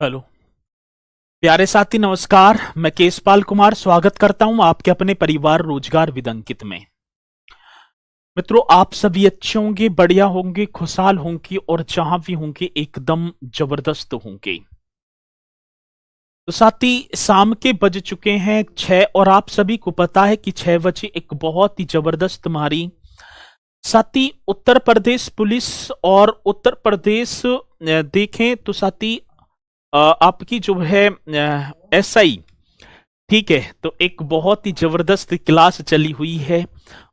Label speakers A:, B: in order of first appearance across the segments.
A: Hello प्यारे साथी, नमस्कार। मैं केशपाल कुमार स्वागत करता हूं आपके अपने परिवार रोजगार विदंकित में। मित्रों, आप सभी अच्छे होंगे, बढ़िया होंगे, खुशहाल होंगे और जहां भी होंगे एकदम जबरदस्त होंगे। तो साथी, शाम के बज चुके हैं 6 और आप सभी को पता है कि 6 बजे एक बहुत ही जबरदस्त हमारी साथी उत्तर प्रदेश पुलिस और उत्तर प्रदेश देखें तो साथी आपकी जो है एसआई, ठीक है, तो एक बहुत ही जबरदस्त क्लास चली हुई है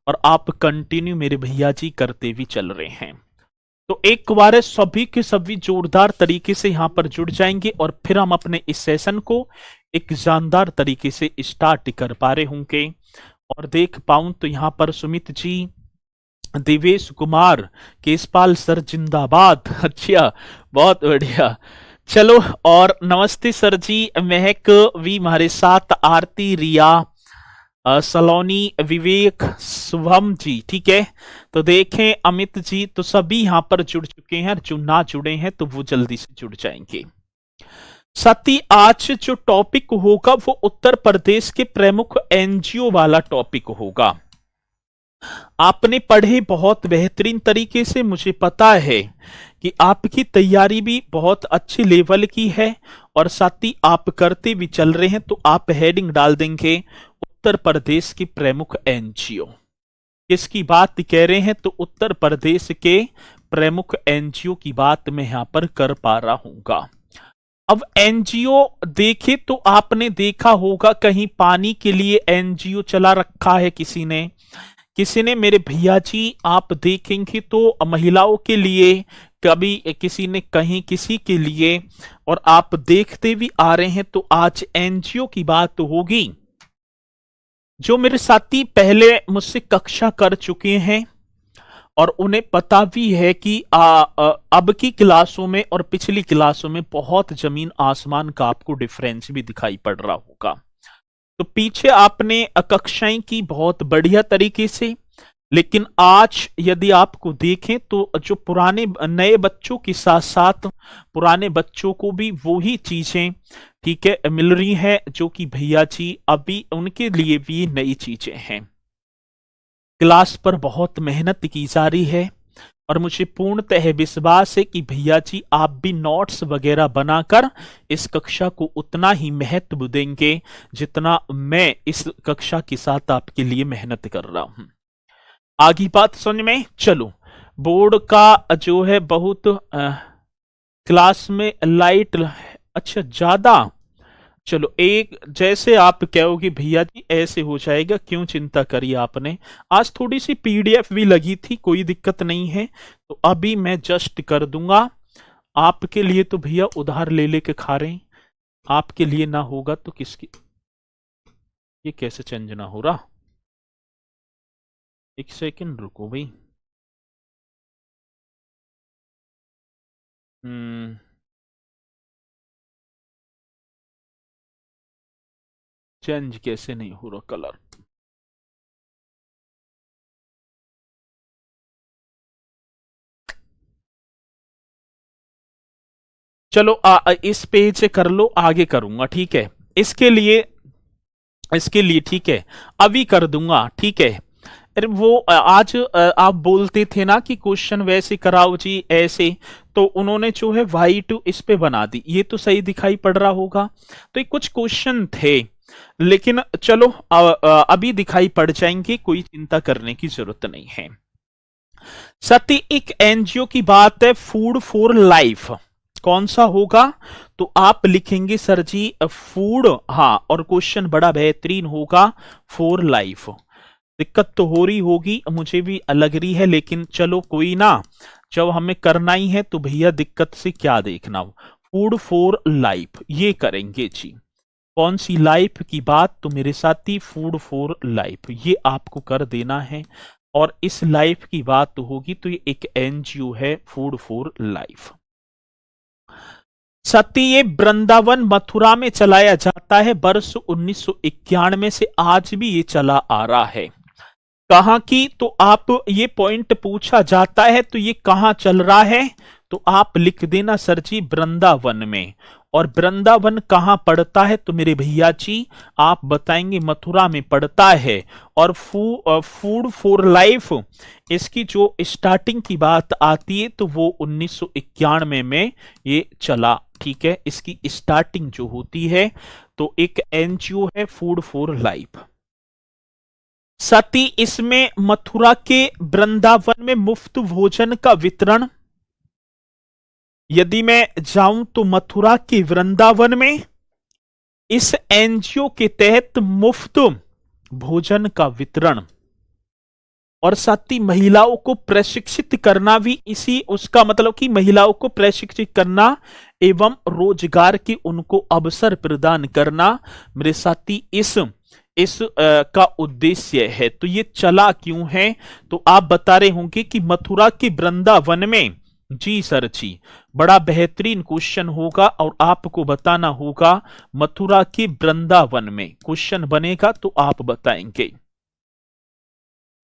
A: और आप कंटिन्यू मेरे भैया जी करते भी चल रहे हैं। तो एक बार सभी के सभी जोरदार तरीके से यहां पर जुड़ जाएंगे और फिर हम अपने इस सेशन को एक जानदार तरीके से स्टार्ट कर पा रहे होंगे। और देख पाऊं तो यहां पर सुमित जी, देवेश कुमार, केशपाल सर जिंदाबाद। अच्छा, बहुत बढ़िया। चलो, और नमस्ते सर जी, महक भी हमारे साथ, आरती, रिया, सलोनी, विवेक, शुभम जी, ठीक है। तो देखें अमित जी, तो सभी यहां पर जुड़ चुके हैं। जो ना जुड़े हैं तो वो जल्दी से जुड़ जाएंगे। साथी, आज जो टॉपिक होगा वो उत्तर प्रदेश के प्रमुख एनजीओ वाला टॉपिक होगा। आपने पढ़े बहुत बेहतरीन तरीके से, मुझे पता है कि आपकी तैयारी भी बहुत अच्छी लेवल की है और साथ ही आप करते भी चल रहे हैं। तो आप हेडिंग डाल देंगे उत्तर प्रदेश की प्रमुख एनजीओ। किसकी बात कह रहे हैं? तो उत्तर प्रदेश के प्रमुख एनजीओ की बात मैं यहां पर कर पा रहा हूंगा। अब एनजीओ देखे तो आपने देखा होगा कहीं पानी के लिए एनजीओ चला रखा है किसी ने मेरे भैया जी, आप देखेंगे तो महिलाओं के लिए, कभी किसी ने कहीं किसी के लिए, और आप देखते भी आ रहे हैं। तो आज एनजीओ की बात होगी। जो मेरे साथी पहले मुझसे कक्षा कर चुके हैं और उन्हें पता भी है कि अब की क्लासों में और पिछली क्लासों में बहुत जमीन आसमान का आपको डिफरेंस भी दिखाई पड़ रहा होगा। तो पीछे आपने कक्षाएं की बहुत बढ़िया तरीके से, लेकिन आज यदि आपको देखें तो जो पुराने नए बच्चों के साथ साथ पुराने बच्चों को भी वही चीजें, ठीक है, मिल रही हैं जो कि भैया जी अभी उनके लिए भी नई चीजें हैं। क्लास पर बहुत मेहनत की जा रही है और मुझे पूर्णतः विश्वास है कि भैया जी आप भी नोट्स वगैरह बनाकर इस कक्षा को उतना ही महत्व देंगे जितना मैं इस कक्षा के साथ आपके लिए मेहनत कर रहा हूं। आगे बात समझ में? चलो, बोर्ड का जो है बहुत क्लास में लाइट, अच्छा ज्यादा, चलो एक जैसे आप कहोगे भैया जी ऐसे हो जाएगा, क्यों चिंता करी आपने। आज थोड़ी सी पीडीएफ भी लगी थी, कोई दिक्कत नहीं है, तो अभी मैं जस्ट कर दूंगा आपके लिए। तो भैया उधार ले लेके खा रहे हैं, आपके लिए ना होगा तो किसकी? ये कैसे चेंज ना हो रहा? एक सेकंड रुको भाई। चेंज कैसे नहीं हो रहा कलर? चलो इस पेज से कर लो, आगे करूंगा, ठीक है। इसके लिए ठीक है, अभी कर दूंगा, ठीक है। अरे वो आज आप बोलते थे ना कि क्वेश्चन वैसे कराओ जी ऐसे, तो उन्होंने जो है वाइट इस पे बना दी, ये तो सही दिखाई पड़ रहा होगा। तो ये कुछ क्वेश्चन थे, लेकिन चलो अभी दिखाई पड़ जाएंगे, कोई चिंता करने की जरूरत नहीं है। सती, एक एनजीओ की बात है, फूड फॉर लाइफ। कौन सा होगा? तो आप लिखेंगे सर जी फूड, हाँ, और क्वेश्चन बड़ा बेहतरीन होगा, फॉर लाइफ। दिक्कत तो हो रही होगी, मुझे भी लग रही है, लेकिन चलो कोई ना, जब हमें करना ही है तो भैया दिक्कत से क्या देखना हो। फूड फॉर लाइफ ये करेंगे जी। कौन सी लाइफ की बात? तो मेरे साथी फूड फॉर लाइफ ये आपको कर देना है। और इस लाइफ की बात होगी तो ये एक एनजीओ है, फूड फॉर लाइफ। सत्य, ये वृंदावन मथुरा में चलाया जाता है, वर्ष 1991 से आज भी ये चला आ रहा है। कहां की? तो आप ये पॉइंट पूछा जाता है तो ये कहां चल रहा है? तो आप लिख देना सर जी वृंदावन में। और वृंदावन कहाँ पड़ता है? तो मेरे भैया जी आप बताएंगे मथुरा में पड़ता है। और फूड फॉर लाइफ इसकी जो स्टार्टिंग की बात आती है तो वो 1991 में ये चला। ठीक है, इसकी स्टार्टिंग जो होती है तो एक एनजीओ है फूड फॉर लाइफ। साथ ही इसमें मथुरा के वृंदावन में मुफ्त भोजन का वितरण, यदि मैं जाऊं तो मथुरा के वृंदावन में इस एनजीओ के तहत मुफ्त भोजन का वितरण और साथ ही महिलाओं को प्रशिक्षित करना भी इसी उसका मतलब कि महिलाओं को प्रशिक्षित करना एवं रोजगार के उनको अवसर प्रदान करना मेरे साथी इस का उद्देश्य है। तो ये चला क्यों है? तो आप बता रहे होंगे कि मथुरा के वृंदावन में। जी सर जी, बड़ा बेहतरीन क्वेश्चन होगा और आपको बताना होगा मथुरा के वृंदावन में क्वेश्चन बनेगा तो आप बताएंगे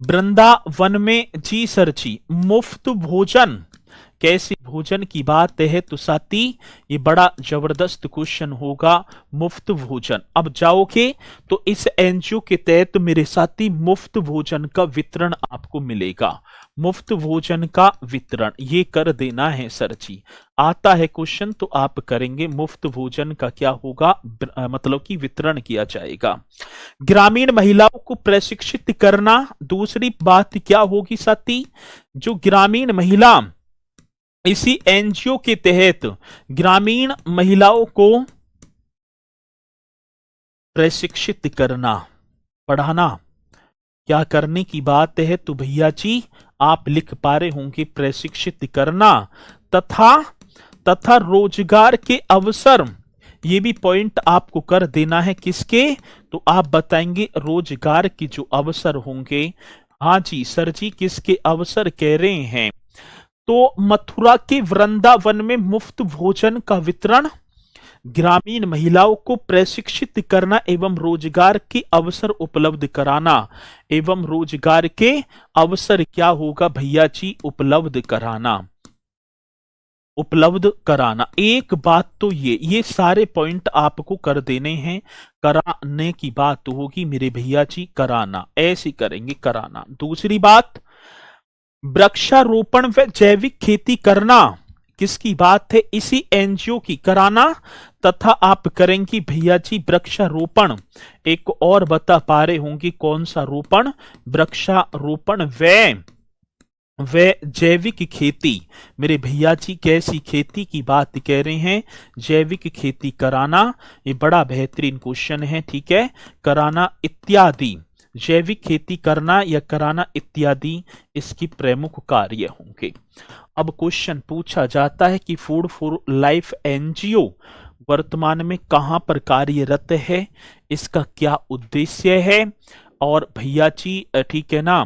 A: वृंदावन में। जी सर जी, मुफ्त भोजन, कैसे भोजन की बात है तो साथी ये बड़ा जबरदस्त क्वेश्चन होगा, मुफ्त भोजन। अब जाओगे तो इस एनजीओ के तहत मेरे साथी मुफ्त भोजन का वितरण आपको मिलेगा। मुफ्त भोजन का वितरण ये कर देना है सर जी। आता है क्वेश्चन तो आप करेंगे मुफ्त भोजन का क्या होगा, मतलब कि वितरण किया जाएगा। ग्रामीण महिलाओं को प्रशिक्षित करना, दूसरी बात क्या होगी साथी? जो ग्रामीण महिला इसी एनजीओ के तहत ग्रामीण महिलाओं को प्रशिक्षित करना, पढ़ाना, क्या करने की बात है? तो भैया जी आप लिख पा रहे होंगे प्रशिक्षित करना तथा रोजगार के अवसर, ये भी पॉइंट आपको कर देना है। किसके? तो आप बताएंगे रोजगार के जो अवसर होंगे। हाँ जी सर जी, किसके अवसर कह रहे हैं? तो मथुरा के वृंदावन में मुफ्त भोजन का वितरण, ग्रामीण महिलाओं को प्रशिक्षित करना एवं रोजगार के अवसर उपलब्ध कराना, एवं रोजगार के अवसर क्या होगा भैया जी? उपलब्ध कराना, उपलब्ध कराना। एक बात तो ये सारे पॉइंट आपको कर देने हैं। कराने की बात तो होगी मेरे भैया जी, कराना, ऐसे करेंगे कराना। दूसरी बात वृक्षारोपण व जैविक खेती करना, किसकी बात है? इसी एनजीओ की कराना। तथा आप करेंगे भैया जी वृक्षारोपण, एक और बता पा रहे होंगे कौन सा रोपण? वृक्षारोपण व जैविक खेती। मेरे भैया जी कैसी खेती की बात कह रहे हैं? जैविक खेती कराना। ये बड़ा बेहतरीन क्वेश्चन है। ठीक है, कराना इत्यादि, जैविक खेती करना या कराना इत्यादि इसकी प्रमुख कार्य होंगे। अब क्वेश्चन पूछा जाता है कि फूड फॉर लाइफ एनजीओ वर्तमान में कहां पर कार्यरत है, इसका क्या उद्देश्य है, और भैया जी ठीक है ना,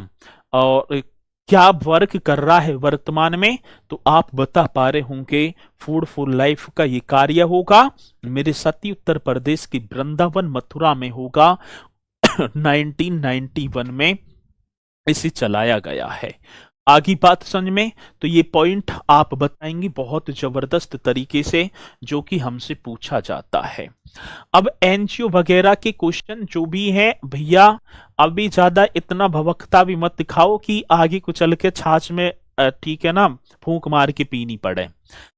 A: और क्या वर्क कर रहा है वर्तमान में? तो आप बता पा रहे होंगे फूड फॉर लाइफ का ये कार्य होगा मेरे साथी उत्तर प्रदेश के वृंदावन मथुरा में होगा। 1991 में इसे चलाया गया है। आगे बात समझ में? तो ये पॉइंट आप बताएंगे बहुत जबरदस्त तरीके से जो कि हमसे पूछा जाता है। अब एनजीओ वगैरह के क्वेश्चन जो भी है भैया, अभी ज्यादा इतना भवकता भी मत दिखाओ कि आगे को चल के छाछ में ठीक है ना फूंक मार के पीनी पड़े।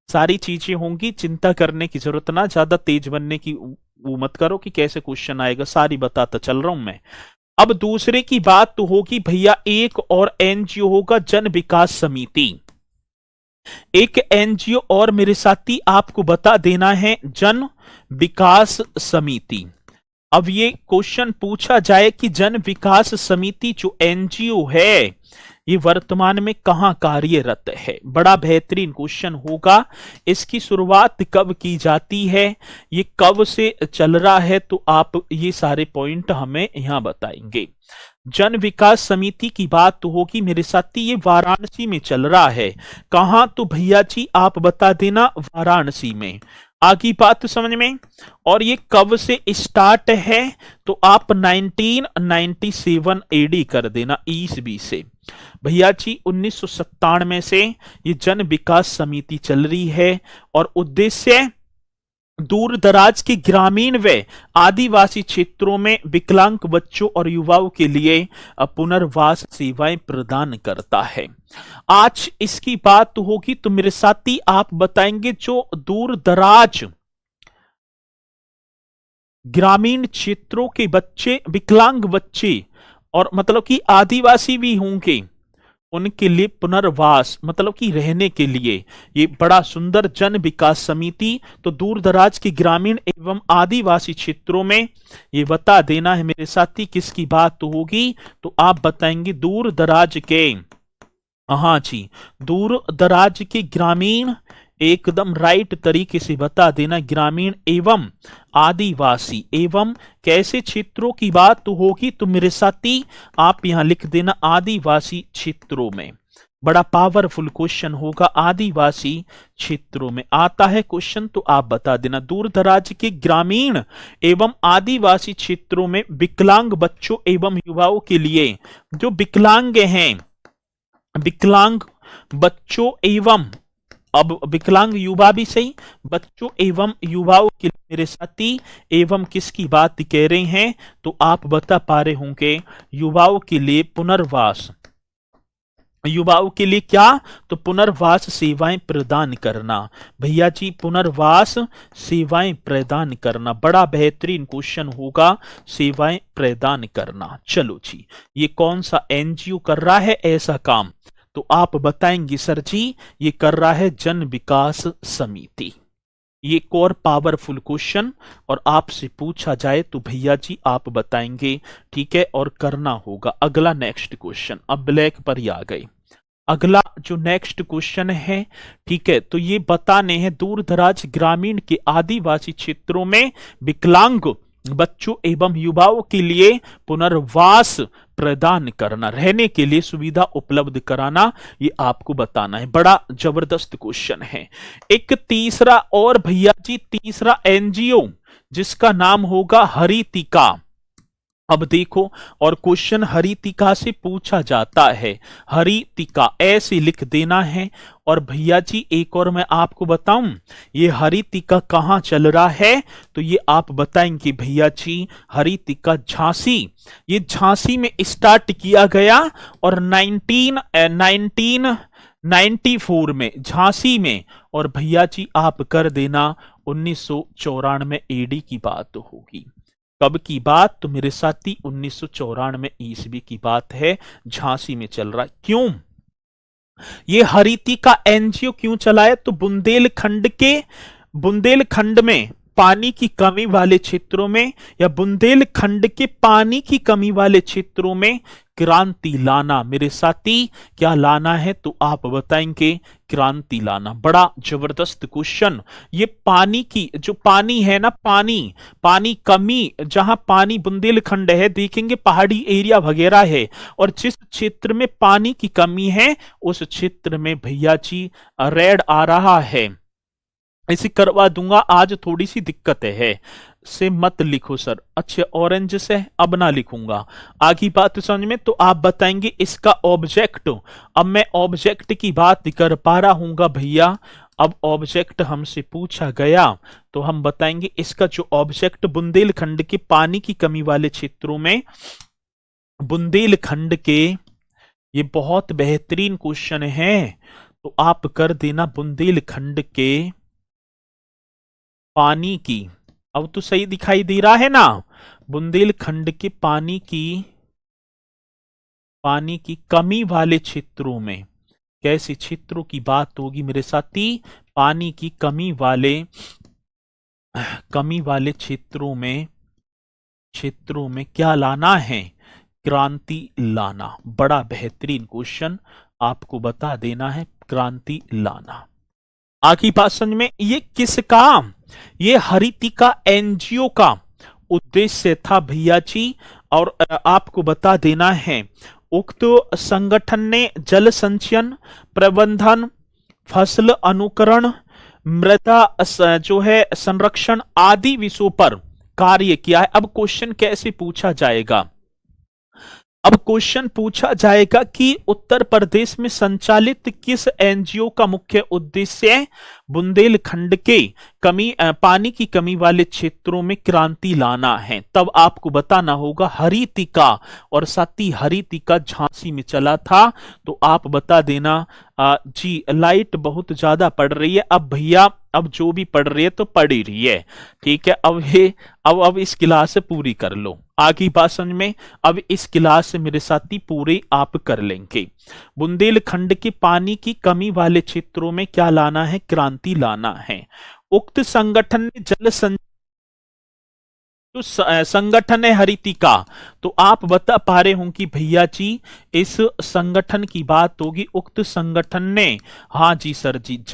A: सारी चीजें होंगी, चिंता करने की जरूरत ना, ज्यादा तेज बनने की वो मत करो कि कैसे क्वेश्चन आएगा, सारी बताता चल रहा हूं मैं। अब दूसरे की बात तो होगी भैया, एक और एनजीओ होगा जन विकास समिति। एक एनजीओ और मेरे साथी आपको बता देना है जन विकास समिति। अब ये क्वेश्चन पूछा जाए कि जन विकास समिति जो एनजीओ है ये वर्तमान में कहां कार्यरत है, बड़ा बेहतरीन क्वेश्चन होगा। इसकी शुरुआत कब की जाती है, ये कब से चल रहा है, तो आप ये सारे पॉइंट हमें यहां बताएंगे। जन विकास समिति की बात तो होगी मेरे साथी, ये वाराणसी में चल रहा है। कहां? तो भैया जी आप बता देना वाराणसी में। आगे बात समझ में? और ये कब से स्टार्ट है, तो आप 1997 एडी कर देना, ईस्वी से। भैया जी 1997 से ये जन विकास समिति चल रही है और उद्देश्य दूर दराज के ग्रामीण व आदिवासी क्षेत्रों में विकलांग बच्चों और युवाओं के लिए पुनर्वास सेवाएं प्रदान करता है। आज इसकी बात होगी तो मेरे साथी आप बताएंगे जो दूर दराज ग्रामीण क्षेत्रों के बच्चे, विकलांग बच्चे और मतलब कि आदिवासी भी होंगे, उनके लिए पुनर्वास मतलब कि रहने के लिए ये बड़ा सुंदर जन विकास समिति। तो दूर दराज के ग्रामीण एवं आदिवासी क्षेत्रों में ये बता देना है मेरे साथी किसकी बात होगी, तो आप बताएंगे दूर दराज के, हाँ जी, दूर दराज के ग्रामीण, एकदम राइट तरीके से बता देना, ग्रामीण एवं आदिवासी एवं कैसे क्षेत्रों की बात होगी, तो मेरे साथी आप यहां लिख देना आदिवासी क्षेत्रों में। बड़ा पावरफुल क्वेश्चन होगा, आदिवासी क्षेत्रों में आता है क्वेश्चन तो आप बता देना। दूर दराज के ग्रामीण एवं आदिवासी क्षेत्रों में विकलांग बच्चों एवं युवाओं के लिए, जो विकलांग हैं, विकलांग बच्चों एवं, अब विकलांग युवा भी सही, बच्चों एवं युवाओं के लिए मेरे साथी एवं किसकी बात कह रहे हैं, तो आप बता पा रहे होंगे युवाओं के लिए पुनर्वास, युवाओं के लिए क्या, तो पुनर्वास सेवाएं प्रदान करना। भैया जी पुनर्वास सेवाएं प्रदान करना, बड़ा बेहतरीन क्वेश्चन होगा, सेवाएं प्रदान करना। चलो जी, ये कौन सा एनजीओ कर रहा है ऐसा काम, तो आप बताएंगे सर जी ये कर रहा है जन विकास समिति। ये कोर पावरफुल क्वेश्चन और आपसे पूछा जाए तो भैया जी आप बताएंगे, ठीक है, और करना होगा। अगला नेक्स्ट क्वेश्चन, अब ब्लैक पर ही आ गए। अगला जो नेक्स्ट क्वेश्चन है, ठीक है, तो ये बताने हैं दूर दराज ग्रामीण के आदिवासी क्षेत्रों में विकलांग बच्चों एवं युवाओं के लिए पुनर्वास प्रदान करना, रहने के लिए सुविधा उपलब्ध कराना, ये आपको बताना है। बड़ा जबरदस्त क्वेश्चन है। एक तीसरा और भैया जी, तीसरा एनजीओ जिसका नाम होगा हरितिका। अब देखो, और क्वेश्चन हरितिका से पूछा जाता है, हरितिका ऐसे लिख देना है। और भैया जी एक और मैं आपको बताऊं, ये हरितिका कहां चल रहा है, तो ये आप बताएंगे भैया जी, हरितिका झांसी, ये झांसी में स्टार्ट किया गया और 1994 में झांसी में, और भैया जी आप कर देना 1994 एडी की बात होगी। कब की बात, तो मेरे साथी 1994 ईस्वी की बात है, झांसी में चल रहा है। क्यों ये हरितिका एनजीओ क्यों चलाया, तो बुंदेलखंड में पानी की कमी वाले क्षेत्रों में, या बुंदेलखंड के पानी की कमी वाले क्षेत्रों में क्रांति लाना। मेरे साथी क्या लाना है, तो आप बताएंगे क्रांति लाना। बड़ा जबरदस्त क्वेश्चन। ये पानी की जो पानी है ना, पानी कमी, जहां पानी बुंदेलखंड है, देखेंगे पहाड़ी एरिया वगैरह है, और जिस क्षेत्र में पानी की कमी है उस क्षेत्र में भैया जी रेड आ रहा है। इसे करवा दूंगा, आज थोड़ी सी दिक्कत है, से मत लिखो सर। अच्छा ऑरेंज से अब ना लिखूंगा, आगे बात समझ में, तो आप बताएंगे इसका ऑब्जेक्ट। अब मैं ऑब्जेक्ट की बात कर पा रहा हूंगा भैया, अब ऑब्जेक्ट हमसे पूछा गया तो हम बताएंगे इसका जो ऑब्जेक्ट बुंदेलखंड के पानी की कमी वाले क्षेत्रों में, बुंदेलखंड के, ये बहुत बेहतरीन क्वेश्चन है, तो आप कर देना बुंदेलखंड के पानी की, अब तो सही दिखाई दे रहा है ना, बुंदेलखंड के पानी की कमी वाले क्षेत्रों में, कैसे क्षेत्रों की बात होगी मेरे साथी, पानी की कमी वाले क्षेत्रों में क्या लाना है, क्रांति लाना। बड़ा बेहतरीन क्वेश्चन, आपको बता देना है क्रांति लाना। आखिरी बात समझ में, ये किसका, ये हरितिका एनजीओ का उद्देश्य था भैया जी, और आपको बता देना है उक्त संगठन ने जल संचयन, प्रबंधन, फसल अनुकरण, मृदा जो है संरक्षण आदि विषयों पर कार्य किया है। अब क्वेश्चन कैसे पूछा जाएगा, अब क्वेश्चन पूछा जाएगा कि उत्तर प्रदेश में संचालित किस एनजीओ का मुख्य उद्देश्य बुंदेलखंड के पानी की कमी वाले क्षेत्रों में क्रांति लाना है। तब आपको बताना होगा हरितिका, और साथ ही हरितिका झांसी में चला था। तो आप बता देना। जी लाइट बहुत ज्यादा पड़ रही है। अब भैया अब जो भी पढ़ रही है तो पढ़ ही रही है, ठीक है। अब इस क्लास से पूरी कर लो, आगे बात समझ में। अब इस क्लास से मेरे साथी पूरे आप कर लेंगे। बुंदेलखंड के पानी की कमी वाले क्षेत्रों में क्या लाना है? क्रांति लाना है। उक्त संगठन ने जल संगठन है हरितिका। तो आप बता पा रहे हों कि भैया जी इस संगठन की बात होगी। उक्त संगठन ने, हाँ जी सर जी,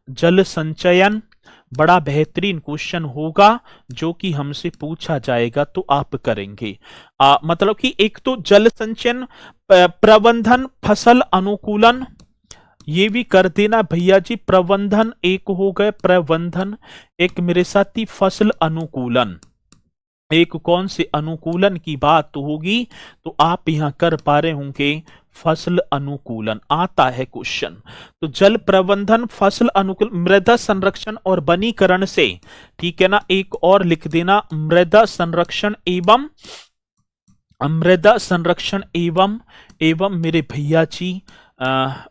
A: जल संचयन। बड़ा बेहतरीन क्वेश्चन होगा जो कि हमसे पूछा जाएगा तो आप करेंगे। मतलब कि एक तो जल संचयन, प्रबंधन, फसल अनुकूलन, ये भी कर देना भैया जी। प्रबंधन एक हो गए, प्रबंधन एक मेरे साथी, फसल अनुकूलन एक। कौन से अनुकूलन की बात होगी तो आप यहां कर पा रहे होंगे फसल अनुकूलन आता है क्वेश्चन। तो जल प्रबंधन, फसल अनुकूलन, मृदा संरक्षण और वनीकरण से, ठीक है ना। एक और लिख देना मृदा संरक्षण एवं मेरे भैया जी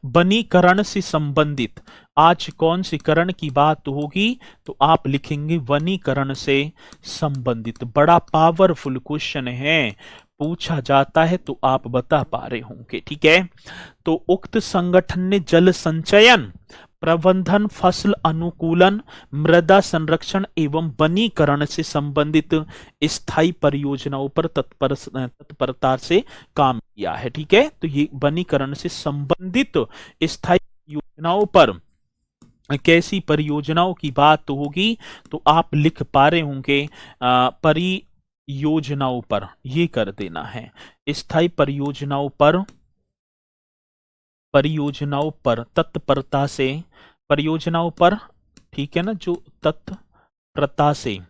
A: वनीकरण से संबंधित। आज कौन सी करण की बात होगी तो आप लिखेंगे वनीकरण से संबंधित। बड़ा पावरफुल क्वेश्चन है, पूछा जाता है तो आप बता पा रहे होंगे, ठीक है। तो उक्त संगठन ने जल संचयन, प्रबंधन, फसल अनुकूलन, मृदा संरक्षण एवं वनीकरण से संबंधित स्थायी परियोजनाओं पर तत्परता से काम किया है, ठीक है। तो ये वनीकरण से संबंधित स्थायी योजनाओं पर, कैसी परियोजनाओं की बात होगी तो आप लिख पा रहे होंगे परियोजनाओं पर, ये कर देना है। स्थायी परियोजनाओं पर तत्परता से, परियोजनाओं पर, ठीक है ना, जो तत्परता से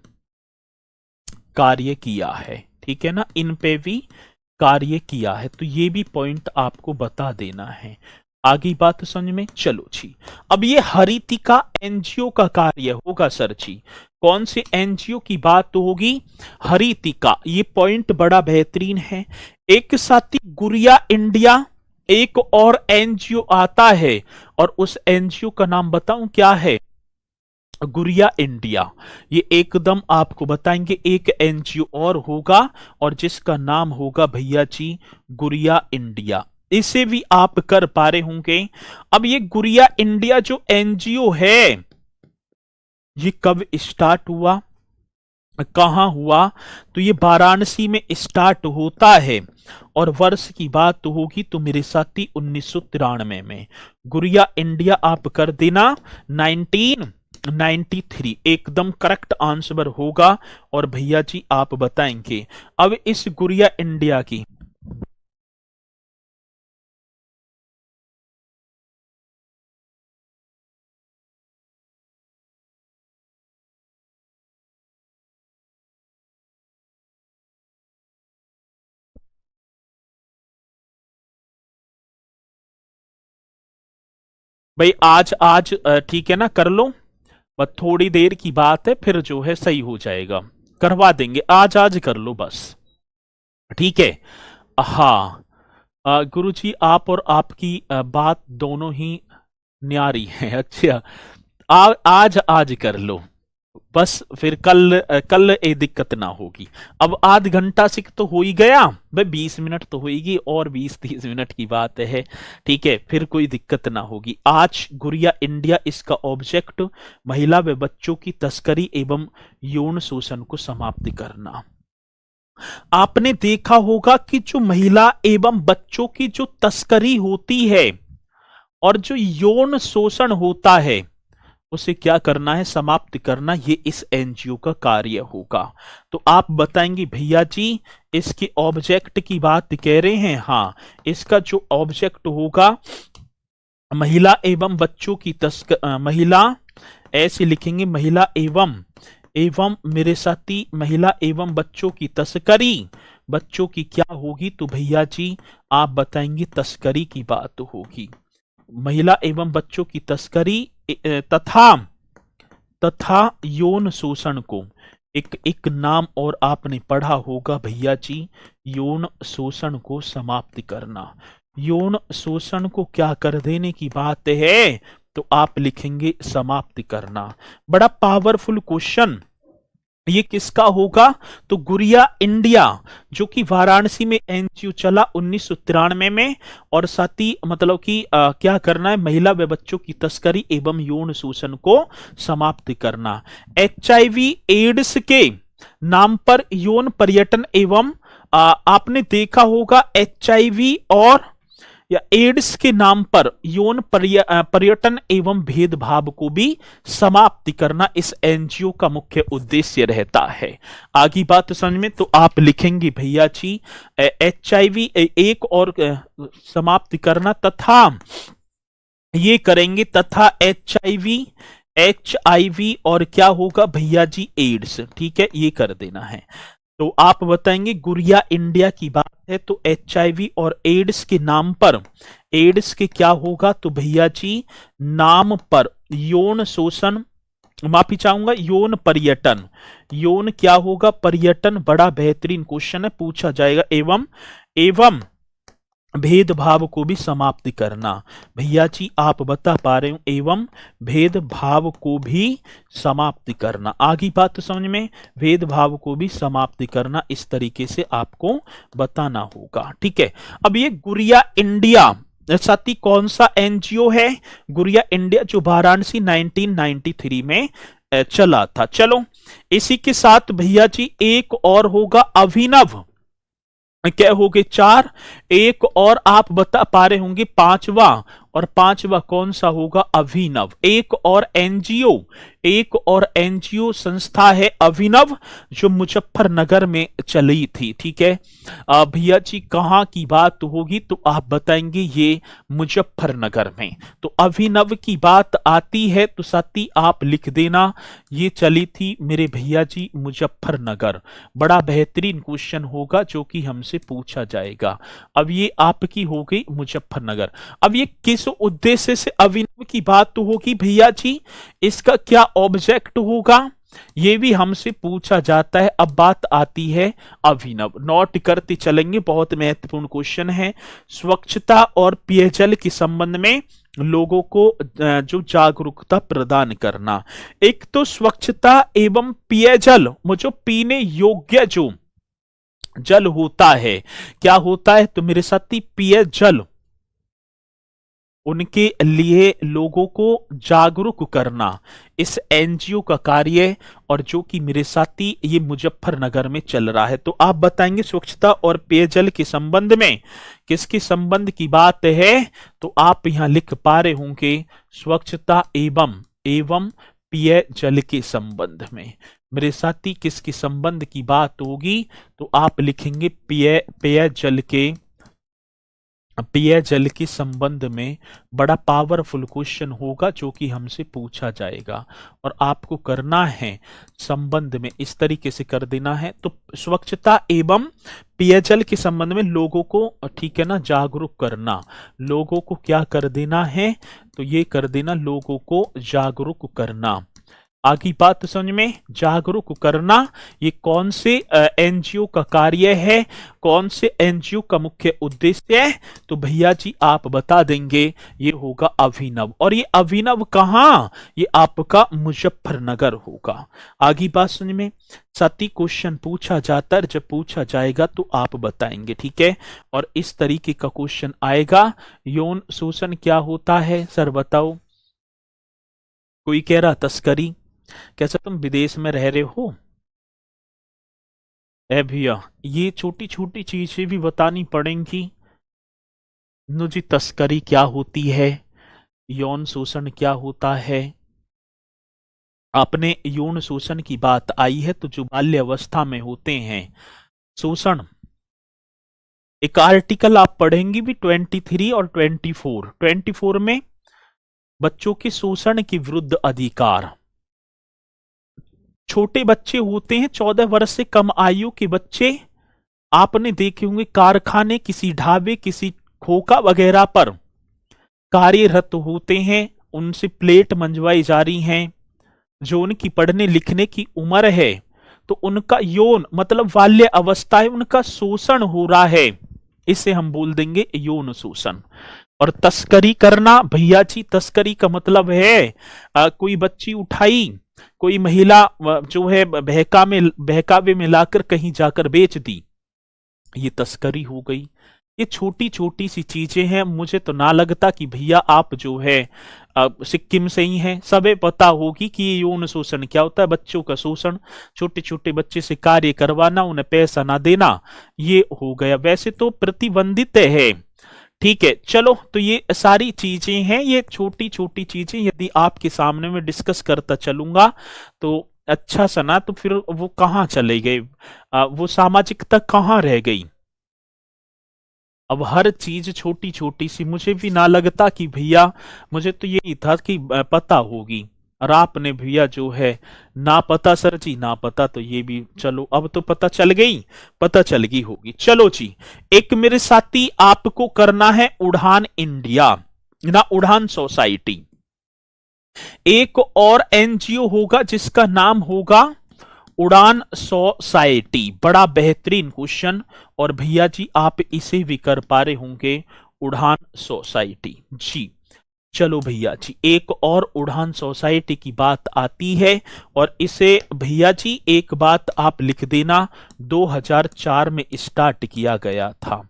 A: कार्य किया है, ठीक है ना, इन पे भी कार्य किया है। तो ये भी पॉइंट आपको बता देना है। आगे बात समझ में। चलो जी, अब ये हरितिका एनजीओ का कार्य होगा सर जी। कौन से एनजीओ की बात तो होगी? हरितिका। ये पॉइंट बड़ा बेहतरीन है। एक साथी गुड़िया इंडिया, एक और एनजीओ आता है और उस एनजीओ का नाम बताऊं क्या है? गुड़िया इंडिया। ये एकदम आपको बताएंगे। एक एनजीओ और होगा और जिसका नाम होगा भैया जी गुड़िया इंडिया। इसे भी आप कर पा रहे होंगे। अब ये गुड़िया इंडिया जो एनजीओ है, ये कब स्टार्ट हुआ, कहां हुआ? तो ये वाराणसी में स्टार्ट होता है और वर्ष की बात होगी तो मेरे साथी 1993 में। गुड़िया इंडिया आप कर देना 1993, एकदम करेक्ट आंसर होगा। और भैया जी आप बताएंगे अब इस गुड़िया इंडिया की, भाई आज ठीक है ना, कर लो। बस थोड़ी देर की बात है, फिर जो है सही हो जाएगा, करवा देंगे। आज कर लो बस, ठीक है। हाँ गुरुजी आप और आपकी बात दोनों ही न्यारी है। अच्छा आज कर लो बस, फिर कल ये दिक्कत ना होगी। अब आध घंटा से तो हो ही गया भाई, 20 मिनट तो होगी और 20-30 मिनट की बात है, ठीक है। फिर कोई दिक्कत ना होगी। आज गुड़िया इंडिया, इसका ऑब्जेक्ट महिला व बच्चों की तस्करी एवं यौन शोषण को समाप्त करना। आपने देखा होगा कि जो महिला एवं बच्चों की जो तस्करी होती है और जो यौन शोषण होता है, उसे क्या करना है? समाप्त करना। ये इस एनजीओ का कार्य होगा। तो आप बताएंगे भैया जी इसके ऑब्जेक्ट की बात कह रहे हैं? हाँ, इसका जो ऑब्जेक्ट होगा महिला एवं बच्चों की महिला, ऐसे लिखेंगे महिला एवं मेरे साथी महिला एवं बच्चों की तस्करी बच्चों की क्या होगी, तो भैया जी आप बताएंगे तस्करी की बात होगी। महिला एवं बच्चों की तस्करी तथा तथा यौन शोषण को, एक एक नाम और आपने पढ़ा होगा भैया जी, यौन शोषण को समाप्त करना। यौन शोषण को क्या कर देने की बात है, तो आप लिखेंगे समाप्त करना। बड़ा पावरफुल क्वेश्चन ये किसका होगा, तो गुड़िया इंडिया, जो कि वाराणसी में एनजीओ चला 1993 में, और साथ ही मतलब कि क्या करना है, महिला व बच्चों की तस्करी एवं यौन शोषण को समाप्त करना। एचआईवी एड्स के नाम पर यौन पर्यटन एवं आपने देखा होगा एचआईवी और या एड्स के नाम पर यौन पर्यटन एवं भेदभाव को भी समाप्त करना इस एनजीओ का मुख्य उद्देश्य रहता है। आगे बात समझ में, तो आप लिखेंगे भैया जी एचआईवी एक और समाप्त करना, तथा ये करेंगे तथा एचआईवी और क्या होगा भैया जी एड्स, ठीक है, ये कर देना है। तो आप बताएंगे गुड़िया इंडिया की बात है तो एचआईवी और एड्स के नाम पर, एड्स के क्या होगा, तो भैया जी नाम पर यौन शोषण, माफी चाहूंगा यौन पर्यटन, यौन क्या होगा पर्यटन, बड़ा बेहतरीन क्वेश्चन है, पूछा जाएगा, एवं भेदभाव को भी समाप्त करना। भैया जी आप बता पा रहे हो, एवं भेदभाव को भी समाप्त करना। आगे बात तो समझ में, भेदभाव को भी समाप्त करना, इस तरीके से आपको बताना होगा, ठीक है। अब ये गुड़िया इंडिया साथ ही कौन सा एनजीओ है, गुड़िया इंडिया, जो वाराणसी 1993 में चला था। चलो इसी के साथ भैया जी एक और होगा अभिनव, क्या हो गए 4, एक और आप बता पा रहे होंगे पांचवा, और पांचवा कौन सा होगा अभिनव। एक और एनजीओ संस्था है अभिनव, जो मुजफ्फरनगर में चली थी, ठीक है। भैया जी कहां की बात होगी, तो आप बताएंगे ये मुजफ्फरनगर में। तो अभिनव की बात आती है तो साथी आप लिख देना, ये चली थी मेरे भैया जी मुजफ्फरनगर। बड़ा बेहतरीन क्वेश्चन होगा जो कि हमसे पूछा जाएगा। अब ये आपकी हो गई मुजफ्फरनगर। अब ये किस उद्देश्य से अभिनव की बात तो होगी भैया जी, इसका क्या ऑब्जेक्ट होगा, ये भी हमसे पूछा जाता है। अब बात आती है अभिनव, नोट करते चलेंगे, बहुत महत्वपूर्ण क्वेश्चन है। स्वच्छता और पेयजल के संबंध में लोगों को जो जागरूकता प्रदान करना। एक तो स्वच्छता एवं पेयजल, जो पीने योग्य जो जल होता है, क्या होता है, तो मेरे साथी पेयजल, उनके लिए लोगों को जागरूक करना इस एनजीओ का कार्य, और जो कि मेरे साथी ये मुजफ्फरनगर में चल रहा है। तो आप बताएंगे स्वच्छता और पेयजल के संबंध में किसके संबंध की बात है, तो आप यहां लिख पा रहे होंगे स्वच्छता एवं पेयजल के संबंध में। मेरे साथी किसके संबंध की बात होगी, तो आप लिखेंगे पेयजल के संबंध में। बड़ा पावरफुल क्वेश्चन होगा जो कि हमसे पूछा जाएगा, और आपको करना है संबंध में इस तरीके से कर देना है। तो स्वच्छता एवं पेयजल के संबंध में लोगों को, ठीक है ना, जागरूक करना, लोगों को क्या कर देना है, तो ये कर देना लोगों को जागरूक करना। आगे बात समझ में, जागरूक करना ये कौन से एनजीओ का कार्य है, कौन से एनजीओ का मुख्य उद्देश्य है, तो भैया जी आप बता देंगे ये होगा अभिनव। और ये अभिनव कहां, ये आपका मुजफ्फरनगर होगा। आगे बात समझ में, सती क्वेश्चन पूछा जाता है, जब पूछा जाएगा तो आप बताएंगे, ठीक है। और इस तरीके का क्वेश्चन आएगा। यौन शोषण क्या होता है सर बताओ, कोई कह रहा तस्करी, कैसे तुम विदेश में रह रहे हो, ए भैया ये छोटी छोटी चीजें भी बतानी पड़ेंगी। नो जी, तस्करी क्या होती है, यौन शोषण क्या होता है। आपने यौन शोषण की बात आई है तो जो बाल्य अवस्था में होते हैं शोषण, एक आर्टिकल आप पढ़ेंगे भी 23 और 24 में बच्चों के शोषण के विरुद्ध अधिकार। छोटे बच्चे होते हैं 14 वर्ष से कम आयु के बच्चे, आपने देखे होंगे कारखाने, किसी ढाबे, किसी खोखा वगैरह पर कार्यरत होते हैं, उनसे प्लेट मंजवाई जा रही हैं, जो उनकी पढ़ने लिखने की उम्र है, तो उनका यौन मतलब बाल्य अवस्था है, उनका शोषण हो रहा है, इसे हम बोल देंगे यौन शोषण। और तस्करी करना, भैया जी तस्करी का मतलब है कोई बच्ची उठाई, कोई महिला जो है बहकावे में लाकर कहीं जाकर बेच दी, ये तस्करी हो गई। ये छोटी छोटी सी चीजें हैं, मुझे तो ना लगता कि भैया आप जो है सिक्किम से ही हैं, सबे पता होगी कि ये यौन शोषण क्या होता है, बच्चों का शोषण, छोटे छोटे बच्चे से कार्य करवाना, उन्हें पैसा ना देना, ये हो गया। वैसे तो प्रतिबंधित है, ठीक है। चलो, तो ये सारी चीजें हैं, ये छोटी छोटी चीजें यदि आपके सामने में डिस्कस करता चलूंगा तो अच्छा सना, तो फिर वो कहाँ चले गए, वो सामाजिकता कहाँ रह गई। अब हर चीज छोटी छोटी सी, मुझे भी ना लगता कि भैया, मुझे तो यही था कि पता होगी, और आपने भैया जो है ना पता सर जी, ना पता, तो ये भी चलो अब तो पता चल गई, पता चल गई होगी। चलो जी, एक मेरे साथी आपको करना है उड़ान इंडिया ना उड़ान सोसाइटी, एक और एनजीओ होगा जिसका नाम होगा उड़ान सोसाइटी। बड़ा बेहतरीन क्वेश्चन, और भैया जी आप इसे भी कर पा रहे होंगे, उड़ान सोसाइटी जी। चलो भैया जी, एक और उड़ान सोसाइटी की बात आती है, और इसे भैया जी एक बात आप लिख देना, 2004 में स्टार्ट किया गया था।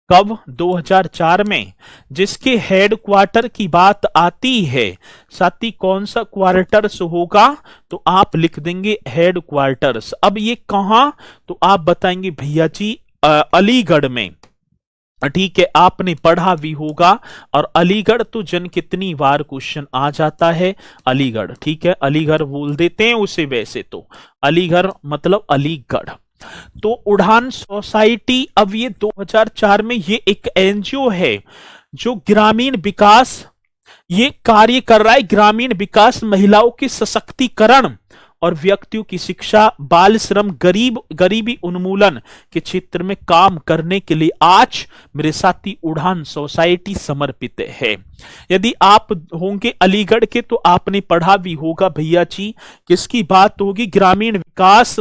A: कब? 2004 में। जिसके हेड क्वार्टर की बात आती है, साथी कौन सा क्वार्टर्स होगा, तो आप लिख देंगे हेड क्वार्टर्स। अब ये कहां, तो आप बताएंगे भैया जी अलीगढ़ में, ठीक है, आपने पढ़ा भी होगा, और अलीगढ़ तो जन कितनी बार क्वेश्चन आ जाता है, अलीगढ़, ठीक है, अलीगढ़ बोल देते हैं उसे, वैसे तो अलीगढ़ मतलब अलीगढ़। तो उड़ान सोसाइटी, अब ये 2004 में ये एक एनजीओ है जो ग्रामीण विकास, ये कार्य कर रहा है, ग्रामीण विकास, महिलाओं के सशक्तिकरण और व्यक्तियों की शिक्षा, बाल श्रम, गरीबी उन्मूलन के क्षेत्र में काम करने के लिए आज मेरे साथी उड़ान सोसाइटी समर्पित है। यदि आप होंगे अलीगढ़ के तो आपने पढ़ा भी होगा भैया जी, किसकी बात होगी, ग्रामीण विकास,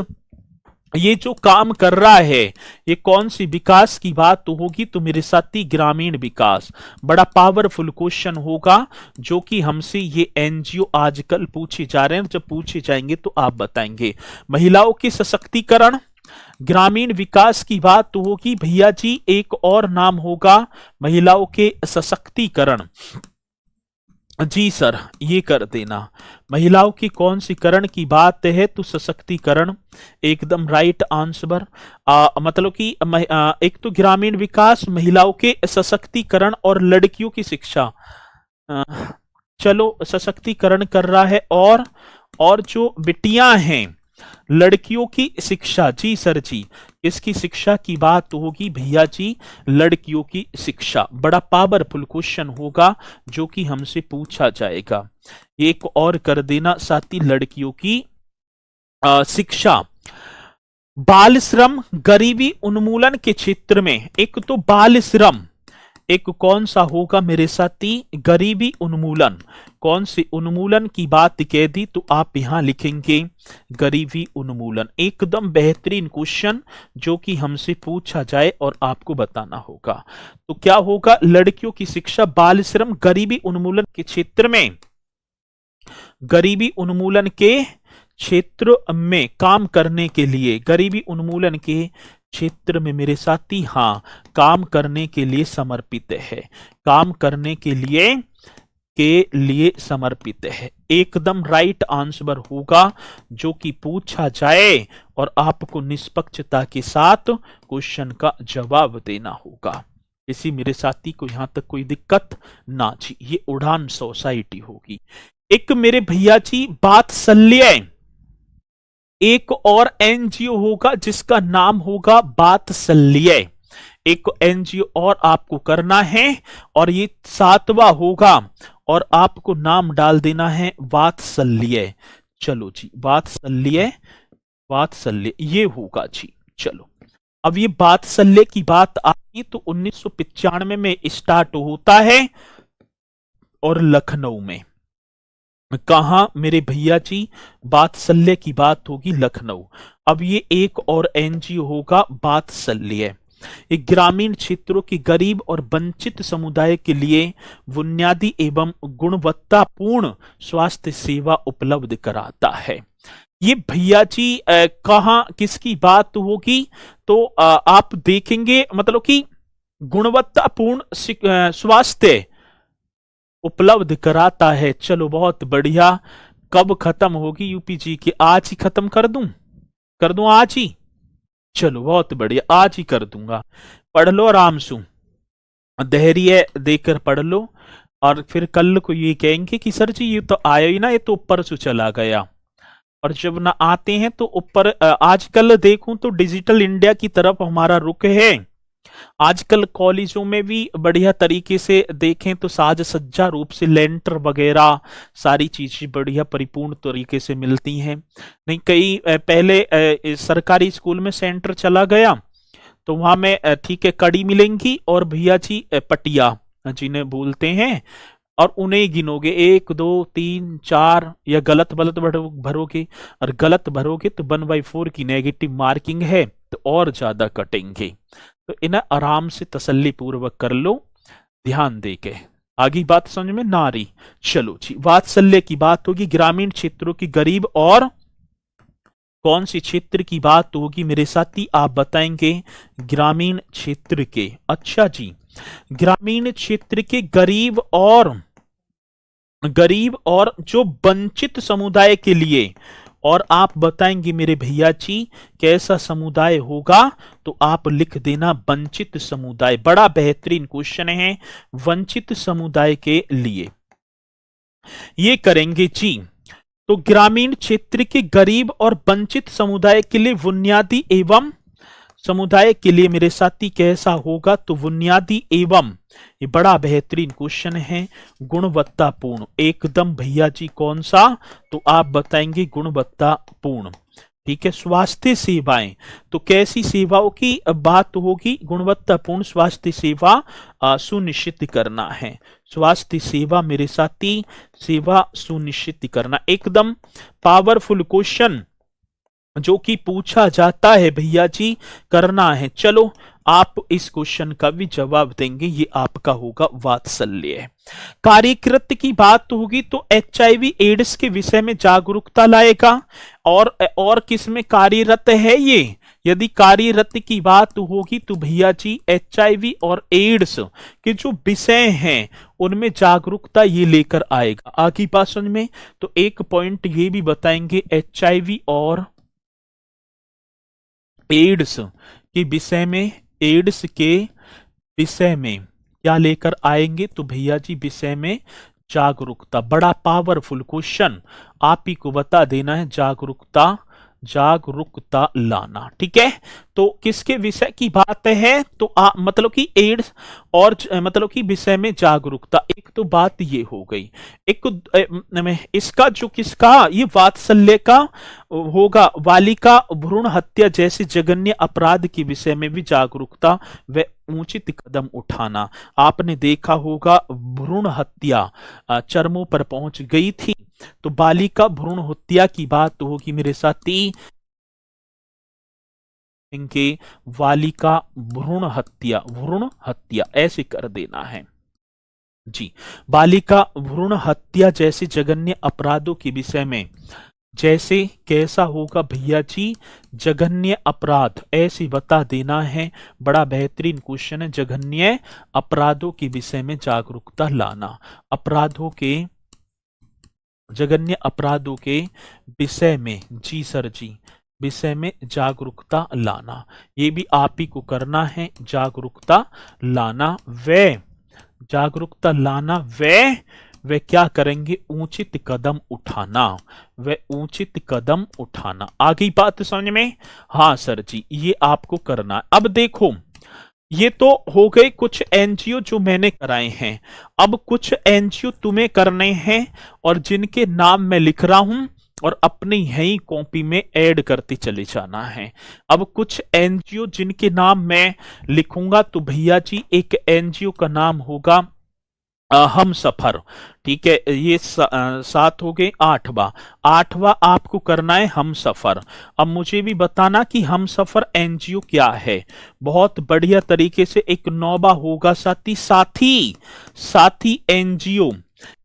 A: ये जो काम कर रहा है ये कौन सी विकास की बात तो होगी, तो मेरे साथी ग्रामीण विकास। बड़ा पावरफुल क्वेश्चन होगा जो कि हमसे ये एनजीओ आजकल पूछे जा रहे हैं, जब पूछे जाएंगे तो आप बताएंगे। महिलाओं के सशक्तिकरण, ग्रामीण विकास की बात तो होगी भैया जी, एक और नाम होगा महिलाओं के सशक्तिकरण। जी सर, ये कर देना, महिलाओं की कौन सी करण की बात है, तो सशक्तिकरण, एकदम राइट आंसर। मतलब कि एक तो ग्रामीण विकास, महिलाओं के सशक्तिकरण और लड़कियों की शिक्षा, चलो सशक्तिकरण कर रहा है, और जो बिटियां हैं, लड़कियों की शिक्षा, जी सर जी, इसकी शिक्षा की बात तो होगी भैया जी, लड़कियों की शिक्षा। बड़ा पावरफुल क्वेश्चन होगा जो कि हमसे पूछा जाएगा। एक और कर देना साथी, लड़कियों की शिक्षा, बाल श्रम, गरीबी उन्मूलन के क्षेत्र में, एक तो बाल श्रम, एक कौन सा होगा मेरे साथी, गरीबी उन्मूलन। कौन सी उन्मूलन की बात कह दी, तो आप यहां लिखेंगे गरीबी उन्मूलन। एकदम बेहतरीन क्वेश्चन जो कि हमसे पूछा जाए और आपको बताना होगा। तो क्या होगा, लड़कियों की शिक्षा, बाल श्रम, गरीबी उन्मूलन के क्षेत्र में, गरीबी उन्मूलन के क्षेत्र में काम करने के लिए, गरीबी उन्मूलन के क्षेत्र में मेरे साथी, हाँ, काम करने के लिए समर्पित है, काम करने के लिए समर्पित है। एकदम राइट आंसर होगा जो कि पूछा जाए और आपको निष्पक्षता के साथ क्वेश्चन का जवाब देना होगा। किसी मेरे साथी को यहां तक कोई दिक्कत ना जी, ये उड़ान सोसाइटी होगी। एक मेरे भैया जी वात्सल्य, एक और एनजीओ होगा जिसका नाम होगा वात्सल्य, एक एनजीओ और आपको करना है, और ये 7वां होगा, और आपको नाम डाल देना है वात्सल्य। चलो जी, वात्सल्य ये होगा जी। चलो, अब ये वात्सल्य की बात आती तो 1995 में स्टार्ट होता है और लखनऊ में। कहा मेरे भैया जी? वात्सल्य की बात होगी लखनऊ। अब ये एक और एनजीओ होगा वात्सल्य। ये ग्रामीण क्षेत्रों के गरीब और वंचित समुदाय के लिए बुनियादी एवं गुणवत्तापूर्ण स्वास्थ्य सेवा उपलब्ध कराता है। ये भैया जी कहाँ किसकी बात होगी? तो आप देखेंगे मतलब कि गुणवत्तापूर्ण स्वास्थ्य उपलब्ध कराता है। चलो बहुत बढ़िया। कब खत्म होगी यूपीजी की? आज ही खत्म कर दूं आज ही? चलो बहुत बढ़िया, आज ही कर दूंगा। पढ़ लो आराम से, धैर्य देकर पढ़ लो, और फिर कल को ये कहेंगे कि सर जी ये तो आया ही ना, ये तो ऊपर से चला गया। और जब ना आते हैं तो ऊपर, आजकल देखूं तो डिजिटल इंडिया की तरफ हमारा रुख है। आजकल कॉलेजों में भी बढ़िया तरीके से देखें तो साज सज्जा रूप से लेंटर वगैरह सारी चीजें बढ़िया परिपूर्ण तरीके से मिलती हैं। नहीं कई पहले सरकारी स्कूल में सेंटर चला गया तो वहां में ठीक है कड़ी मिलेंगी और भैया जी पटिया जिन्हें बोलते हैं, और उन्हें गिनोगे 1 2 3 4, या गलत भरोगे, और गलत भरोगे तो 1/4 की नेगेटिव मार्किंग है तो और ज्यादा कटेंगे। तो इन्हें आराम से तसल्ली पूर्वक कर लो, ध्यान दे के। आगे बात समझ में ना रही? चलो जी, वात्सल्य की बात होगी ग्रामीण क्षेत्रों की गरीब और कौन सी क्षेत्र की बात होगी मेरे साथी? आप बताएंगे ग्रामीण क्षेत्र के। अच्छा जी, ग्रामीण क्षेत्र के गरीब और जो वंचित समुदाय के लिए। और आप बताएंगे मेरे भैया जी कैसा समुदाय होगा? तो आप लिख देना वंचित समुदाय। बड़ा बेहतरीन क्वेश्चन है, वंचित समुदाय के लिए ये करेंगे जी। तो ग्रामीण क्षेत्र के गरीब और वंचित समुदाय के लिए बुनियादी एवं समुदाय के लिए मेरे साथी कैसा होगा? तो बुनियादी एवं, ये बड़ा बेहतरीन क्वेश्चन है, गुणवत्तापूर्ण। एकदम भैया जी कौन सा? तो आप बताएंगे गुणवत्तापूर्ण। ठीक है, स्वास्थ्य सेवाएं, तो कैसी सेवाओं की बात होगी? गुणवत्तापूर्ण स्वास्थ्य सेवा सुनिश्चित करना है। स्वास्थ्य सेवा मेरे साथी, सेवा सुनिश्चित करना। एकदम पावरफुल क्वेश्चन जो कि पूछा जाता है भैया जी, करना है। चलो आप इस क्वेश्चन का भी जवाब देंगे, ये आपका होगा वात्सल्य। कार्यकृत की बात होगी तो HIV एड्स के विषय में जागरूकता लाएगा। और किस में कार्यरत है ये? यदि कार्यरत की बात होगी तो भैया जी HIV और एड्स के जो विषय हैं उनमें जागरूकता ये लेकर आएगा। आगे बात समझ में? तो एक पॉइंट ये भी बताएंगे HIV और एड्स के विषय में, एड्स के विषय में क्या लेकर आएंगे? तो भैया जी विषय में जागरूकता। बड़ा पावरफुल क्वेश्चन, आप ही को बता देना है, जागरूकता लाना। ठीक है, तो किसके विषय की बात है? तो मतलब कि एड्स और मतलब कि विषय में जागरूकता। एक तो बात ये हो गई। एक इसका जो किसका, ये वात्सल्य का होगा, बालिका भ्रूण हत्या जैसे जघन्य अपराध के विषय में भी जागरूकता व उचित कदम उठाना। आपने देखा होगा भ्रूण हत्या चरमों पर पहुंच गई थी, तो बालिका भ्रूण हत्या की बात होगी मेरे साथी, इनके बालिका भ्रूण हत्या ऐसे कर देना है जी। बालिका भ्रूण हत्या जैसे जघन्य अपराधों के विषय में, जैसे कैसा होगा भैया जी? जघन्य अपराध, ऐसे बता देना है। बड़ा बेहतरीन क्वेश्चन है, जघन्य अपराधों के विषय में जागरूकता लाना। अपराधों के, जघन्य अपराधों के विषय में, जी सर जी, विषय में जागरूकता लाना। ये भी आप ही को करना है, जागरूकता लाना। वे क्या करेंगे? उचित कदम उठाना, वे उचित कदम उठाना। आगे बात समझ में? हाँ सर जी, ये आपको करना है। अब देखो, ये तो हो गए कुछ एनजीओ जो मैंने कराए हैं। अब कुछ एनजीओ तुम्हें करने हैं और जिनके नाम मैं लिख रहा हूं और अपनी ही कॉपी में ऐड करते चले जाना है। अब कुछ एनजीओ जिनके नाम मैं लिखूंगा, तो भैया जी एक एनजीओ का नाम होगा हम सफर। ठीक है, ये 7 हो गए। आठवां आपको करना है हम सफर। अब मुझे भी बताना कि हम सफर एनजीओ क्या है। बहुत बढ़िया तरीके से। एक 9वां होगा साथी एनजीओ।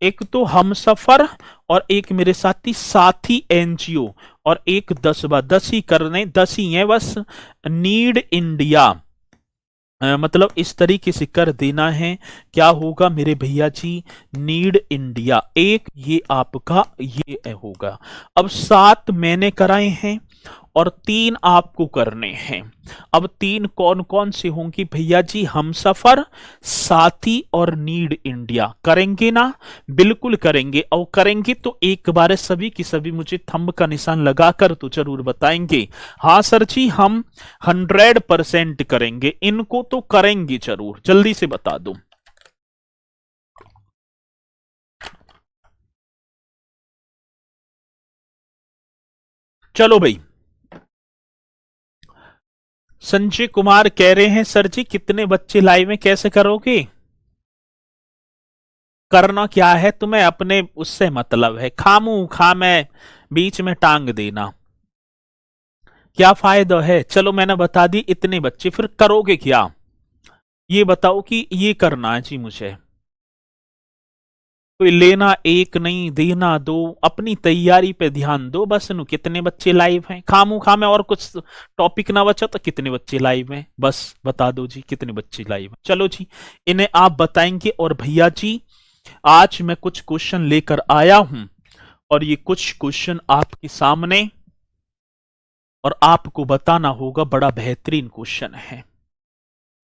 A: एक तो हम सफर और एक मेरे साथी एनजीओ, और एक 10वां, 10 ही करने, 10 ही है बस। नीड इंडिया, मतलब इस तरीके से कर देना है। क्या होगा मेरे भैया जी? Need India. एक ये आपका ये होगा। अब 7 मैंने कराए हैं और 3 आपको करने हैं। अब 3 कौन कौन से होंगे भैया जी? हम सफर, साथी और नीड इंडिया। करेंगे ना? बिल्कुल करेंगे। और करेंगे तो एक बार सभी की सभी मुझे थंब का निशान लगाकर तो जरूर बताएंगे, हाँ सर जी हम 100% करेंगे। इनको तो करेंगे जरूर। जल्दी से बता दो। चलो भाई। संजय कुमार कह रहे हैं सर जी कितने बच्चे लाइव में, कैसे करोगे? करना क्या है तुम्हें, अपने उससे मतलब है। खामू खा में बीच में टांग देना, क्या फायदा है? चलो मैंने बता दी इतने बच्चे, फिर करोगे क्या? ये बताओ कि ये करना है जी मुझे। कोई लेना एक नहीं, देना दो। अपनी तैयारी पे ध्यान दो बस। नु कितने बच्चे लाइव हैं? खामू खा में और कुछ टॉपिक ना बचा तो कितने बच्चे लाइव हैं बस बता दो जी, कितने बच्चे लाइव हैं। चलो जी, इन्हें आप बताएंगे। और भैया जी आज मैं कुछ क्वेश्चन लेकर आया हूं, और ये कुछ क्वेश्चन आपके सामने, और आपको बताना होगा। बड़ा बेहतरीन क्वेश्चन है,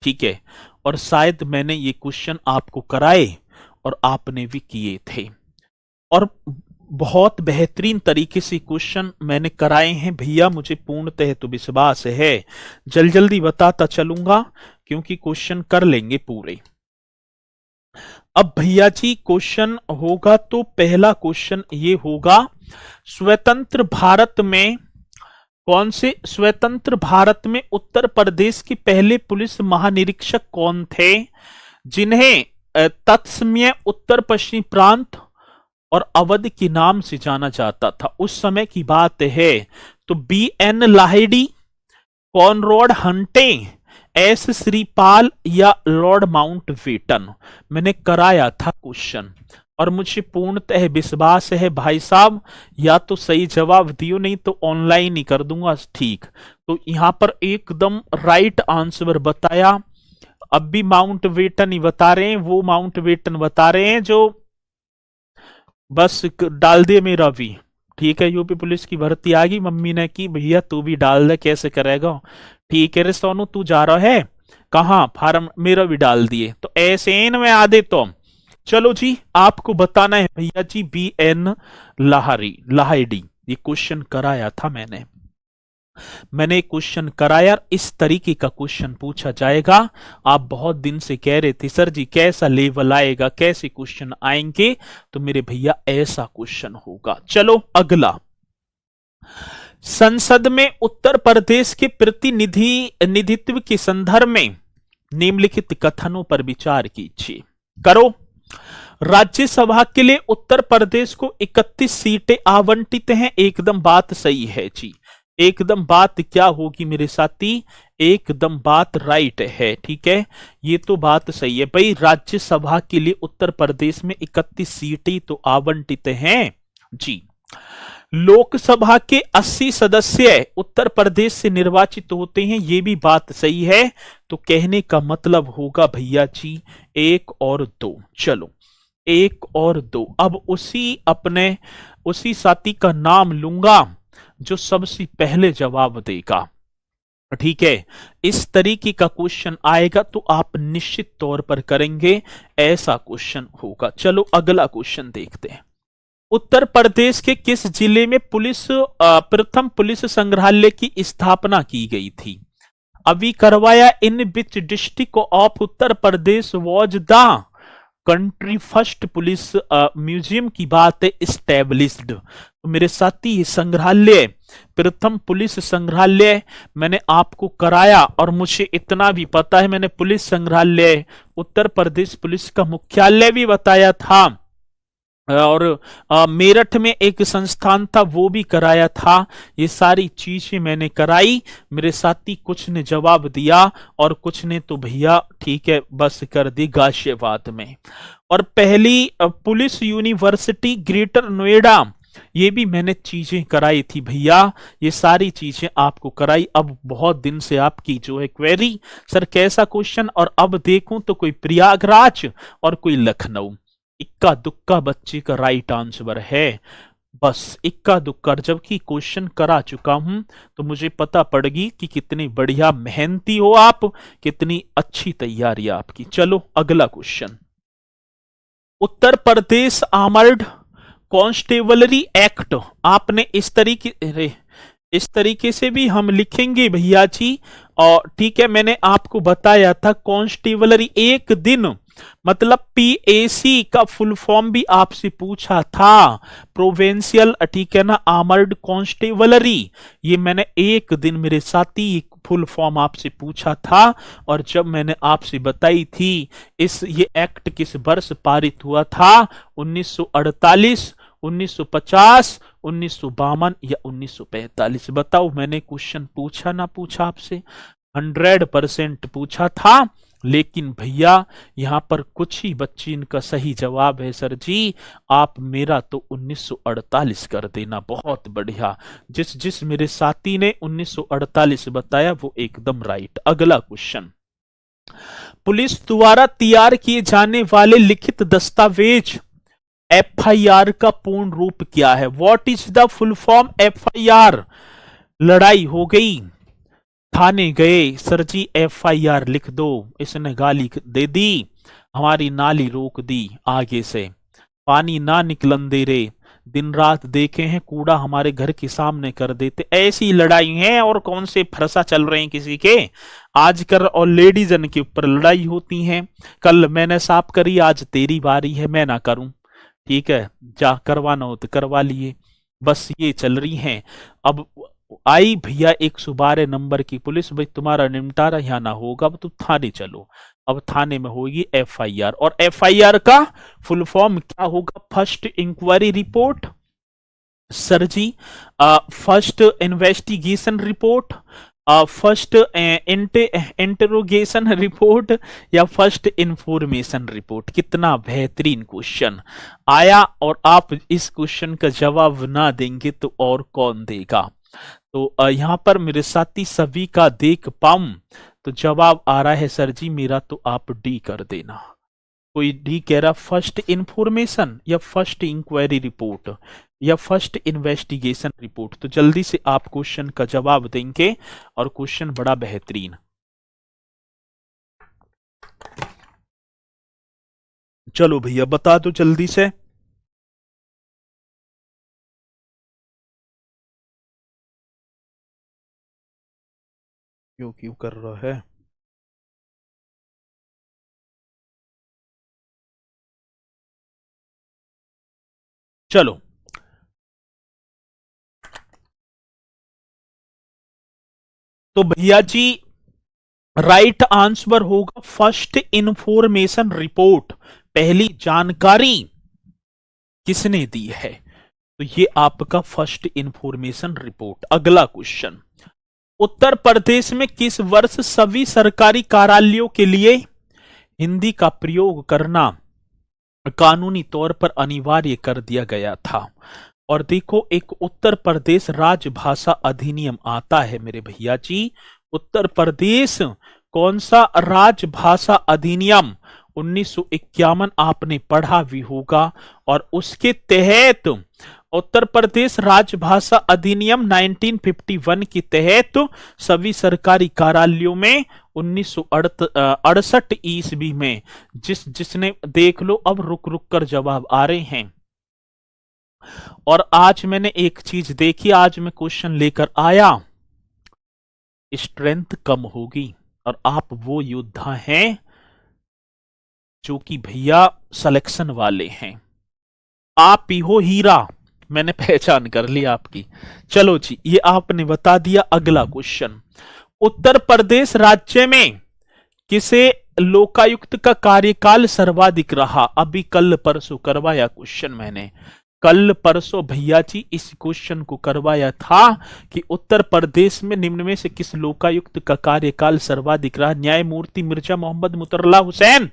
A: ठीक है। और शायद मैंने ये क्वेश्चन आपको कराए और आपने भी किए थे, और बहुत बेहतरीन तरीके से क्वेश्चन मैंने कराए हैं भैया, मुझे पूर्णतः तो विश्वास है। जल्दी बताता चलूंगा क्योंकि क्वेश्चन कर लेंगे पूरे। अब भैया जी क्वेश्चन होगा, तो पहला क्वेश्चन ये होगा, स्वतंत्र भारत में कौन से स्वतंत्र भारत में उत्तर प्रदेश के पहले पुलिस महानिरीक्षक कौन थे, जिन्हें तत्समय उत्तर पश्चिमी प्रांत और अवध के नाम से जाना जाता था? उस समय की बात है। तो BN Lahiri, Conrad हंटे, S Shripal या लॉर्ड माउंटबेटन? मैंने कराया था क्वेश्चन, और मुझे पूर्णतः विश्वास है भाई साहब, या तो सही जवाब दियो, नहीं तो ऑनलाइन ही कर दूंगा। ठीक, तो यहां पर एकदम राइट आंसर बताया। अब भी माउंटबेटन ही बता रहे हैं, वो माउंटबेटन बता रहे हैं जो बस डाल दे मेरा भी। ठीक है, यूपी पुलिस की भर्ती आ गई, मम्मी ने की, भैया तू भी डाल दे, कैसे करेगा? ठीक है रे सोनू, तू जा रहा है कहां? फार्म मेरा भी डाल दिए, तो ऐसे में आ दे तो। चलो जी, आपको बताना है भैया जी BN लाहिड़ी। ये क्वेश्चन कराया था मैंने क्वेश्चन कराया। इस तरीके का क्वेश्चन पूछा जाएगा। आप बहुत दिन से कह रहे थे सर जी कैसा लेवल आएगा, कैसे क्वेश्चन आएंगे, तो मेरे भैया ऐसा क्वेश्चन होगा। चलो अगला, संसद में उत्तर प्रदेश के प्रतिनिधित्व के संदर्भ में निम्नलिखित कथनों पर विचार कीजिए। करो। राज्यसभा के लिए उत्तर प्रदेश को 31 सीटें आवंटित हैं। एकदम बात सही है जी, एकदम बात क्या होगी मेरे साथी? एकदम बात राइट है, ठीक है, ये तो बात सही है भाई। राज्यसभा के लिए उत्तर प्रदेश में 31 सीटें तो आवंटित हैं जी। लोकसभा के 80 सदस्य उत्तर प्रदेश से निर्वाचित होते हैं, ये भी बात सही है। तो कहने का मतलब होगा भैया जी 1 और 2। चलो 1 और 2। अब उसी साथी का नाम लूंगा जो सबसे पहले जवाब देगा, ठीक है। इस तरीके का क्वेश्चन आएगा तो आप निश्चित तौर पर करेंगे, ऐसा क्वेश्चन होगा। चलो अगला क्वेश्चन देखते हैं। उत्तर प्रदेश के किस जिले में प्रथम पुलिस संग्रहालय की स्थापना की गई थी? अभी करवाया, in which district of Uttar Pradesh was the country first police museum की बात है, इस्टेब्लिश्ड। तो मेरे साथी ये संग्रहालय, प्रथम पुलिस संग्रहालय मैंने आपको कराया, और मुझे इतना भी पता है मैंने पुलिस संग्रहालय उत्तर प्रदेश पुलिस का मुख्यालय भी बताया था, और मेरठ में एक संस्थान था वो भी कराया था। ये सारी चीजें मैंने कराई। मेरे साथी कुछ ने जवाब दिया और कुछ ने तो भैया ठीक है बस कर दी गाजियाबाद में। और पहली पुलिस यूनिवर्सिटी ग्रेटर नोएडा, ये भी मैंने चीजें कराई थी भैया, ये सारी चीजें आपको कराई। अब बहुत दिन से आपकी जो है क्वेरी, सर कैसा क्वेश्चन, और अब देखूं तो कोई प्रयागराज और कोई लखनऊ। इक्का दुक्का बच्चे का राइट आंसर है, बस इक्का दुक्का। जबकि क्वेश्चन करा चुका हूं तो मुझे पता पड़गी कि कितनी बढ़िया मेहनती हो आप, कितनी अच्छी तैयारी आपकी। चलो अगला question. Uttar Pradesh armoured constabulary act, आपने इस तरीके से भी हम लिखेंगे भैया जी, और ठीक है मैंने आपको बताया था कॉन्स्टेबलरी एक दिन मतलब पीएसी का फुल फॉर्म भी आपसे पूछा था, प्रोविंशियल ठीक है ना आर्मर्ड कॉन्स्टेबलरी, ये मैंने एक दिन मेरे साथी फुल फॉर्म आपसे पूछा था। और जब मैंने आपसे बताई थी ये एक्ट किस वर्ष पारित हुआ था, 1948, 1950, 1952 या 1945, बताओ मैंने क्वेश्चन पूछा ना पूछा आपसे? 100% पूछा था। लेकिन भैया यहां पर कुछ ही बच्ची इनका सही जवाब है सर जी, आप मेरा तो 1948 कर देना, बहुत बढ़िया। जिस मेरे साथी ने 1948 बताया वो एकदम राइट। अगला क्वेश्चन, पुलिस द्वारा तैयार किए जाने वाले लिखित दस्तावेज एफआईआर का पूर्ण रूप क्या है? What is the full form FIR? लड़ाई हो गई, थाने गए, सर जी एफआईआर लिख दो, इसने गाली दे दी, हमारी नाली रोक दी, आगे से पानी ना निकलन दे रहे, दिन रात देखे हैं कूड़ा हमारे घर के सामने कर देते। ऐसी लड़ाई है, और कौन से फरसा चल रहे हैं किसी के आजकल, और लेडीजन के ऊपर लड़ाई होती है। कल मैंने साफ करी, आज तेरी बारी है मैं ना करूं, ठीक है जा करवाना हो तो करवा लिए, बस ये चल रही हैं। अब आई भैया 112 नंबर की पुलिस, भाई तुम्हारा निपटारा यहाँ ना होगा, अब तुम थाने चलो। अब थाने में होगी एफआईआर, और एफआईआर का फुल फॉर्म क्या होगा? First inquiry report sir ji, first investigation report, first interrogation report, या फर्स्ट इंफॉर्मेशन रिपोर्ट। कितना बेहतरीन क्वेश्चन आया, और आप इस क्वेश्चन का जवाब ना देंगे तो और कौन देगा? तो यहां पर मेरे साथी सभी का देख पाऊं तो जवाब आ रहा है सर जी मेरा, तो आप डी कर देना। कोई डी कह रहा फर्स्ट इंफॉर्मेशन या फर्स्ट इंक्वायरी रिपोर्ट या फर्स्ट इन्वेस्टिगेशन रिपोर्ट, तो जल्दी से आप क्वेश्चन का जवाब देंगे, और क्वेश्चन बड़ा बेहतरीन। चलो भैया बता दो जल्दी से। क्यों क्यों कर रहा है? चलो तो भैया जी राइट आंसर होगा फर्स्ट इंफॉर्मेशन रिपोर्ट। पहली जानकारी किसने दी है? तो ये आपका फर्स्ट इंफॉर्मेशन रिपोर्ट। अगला क्वेश्चन, उत्तर प्रदेश में किस वर्ष सभी सरकारी कार्यालयों के लिए हिंदी का प्रयोग करना कानूनी तौर पर अनिवार्य कर दिया गया था? और देखो एक उत्तर प्रदेश राजभाषा अधिनियम आता है मेरे भैया जी, उत्तर प्रदेश कौन सा राजभाषा अधिनियम 1951 आपने पढ़ा भी होगा, और उसके तहत उत्तर प्रदेश राजभाषा अधिनियम 1951 के तहत सभी सरकारी कार्यालयों में 1968 ईस्वी में जिसने देख लो, अब रुक रुक कर जवाब आ रहे हैं। और आज मैंने एक चीज देखी, आज मैं क्वेश्चन लेकर आया, स्ट्रेंथ कम होगी, और आप वो योद्धा हैं जो कि भैया सिलेक्शन वाले हैं। आप ही हो हीरा, मैंने पहचान कर ली आपकी। चलो जी, ये आपने बता दिया। अगला क्वेश्चन, उत्तर प्रदेश राज्य में किसे लोकायुक्त का कार्यकाल सर्वाधिक रहा? अभी कल परसों करवाया क्वेश्चन मैंने, कल परसों भैया जी इस क्वेश्चन को करवाया था कि उत्तर प्रदेश में निम्न में से किस लोकायुक्त का कार्यकाल सर्वाधिक रहा? न्यायमूर्ति मिर्जा मोहम्मद मुतरल्ला हुसैन,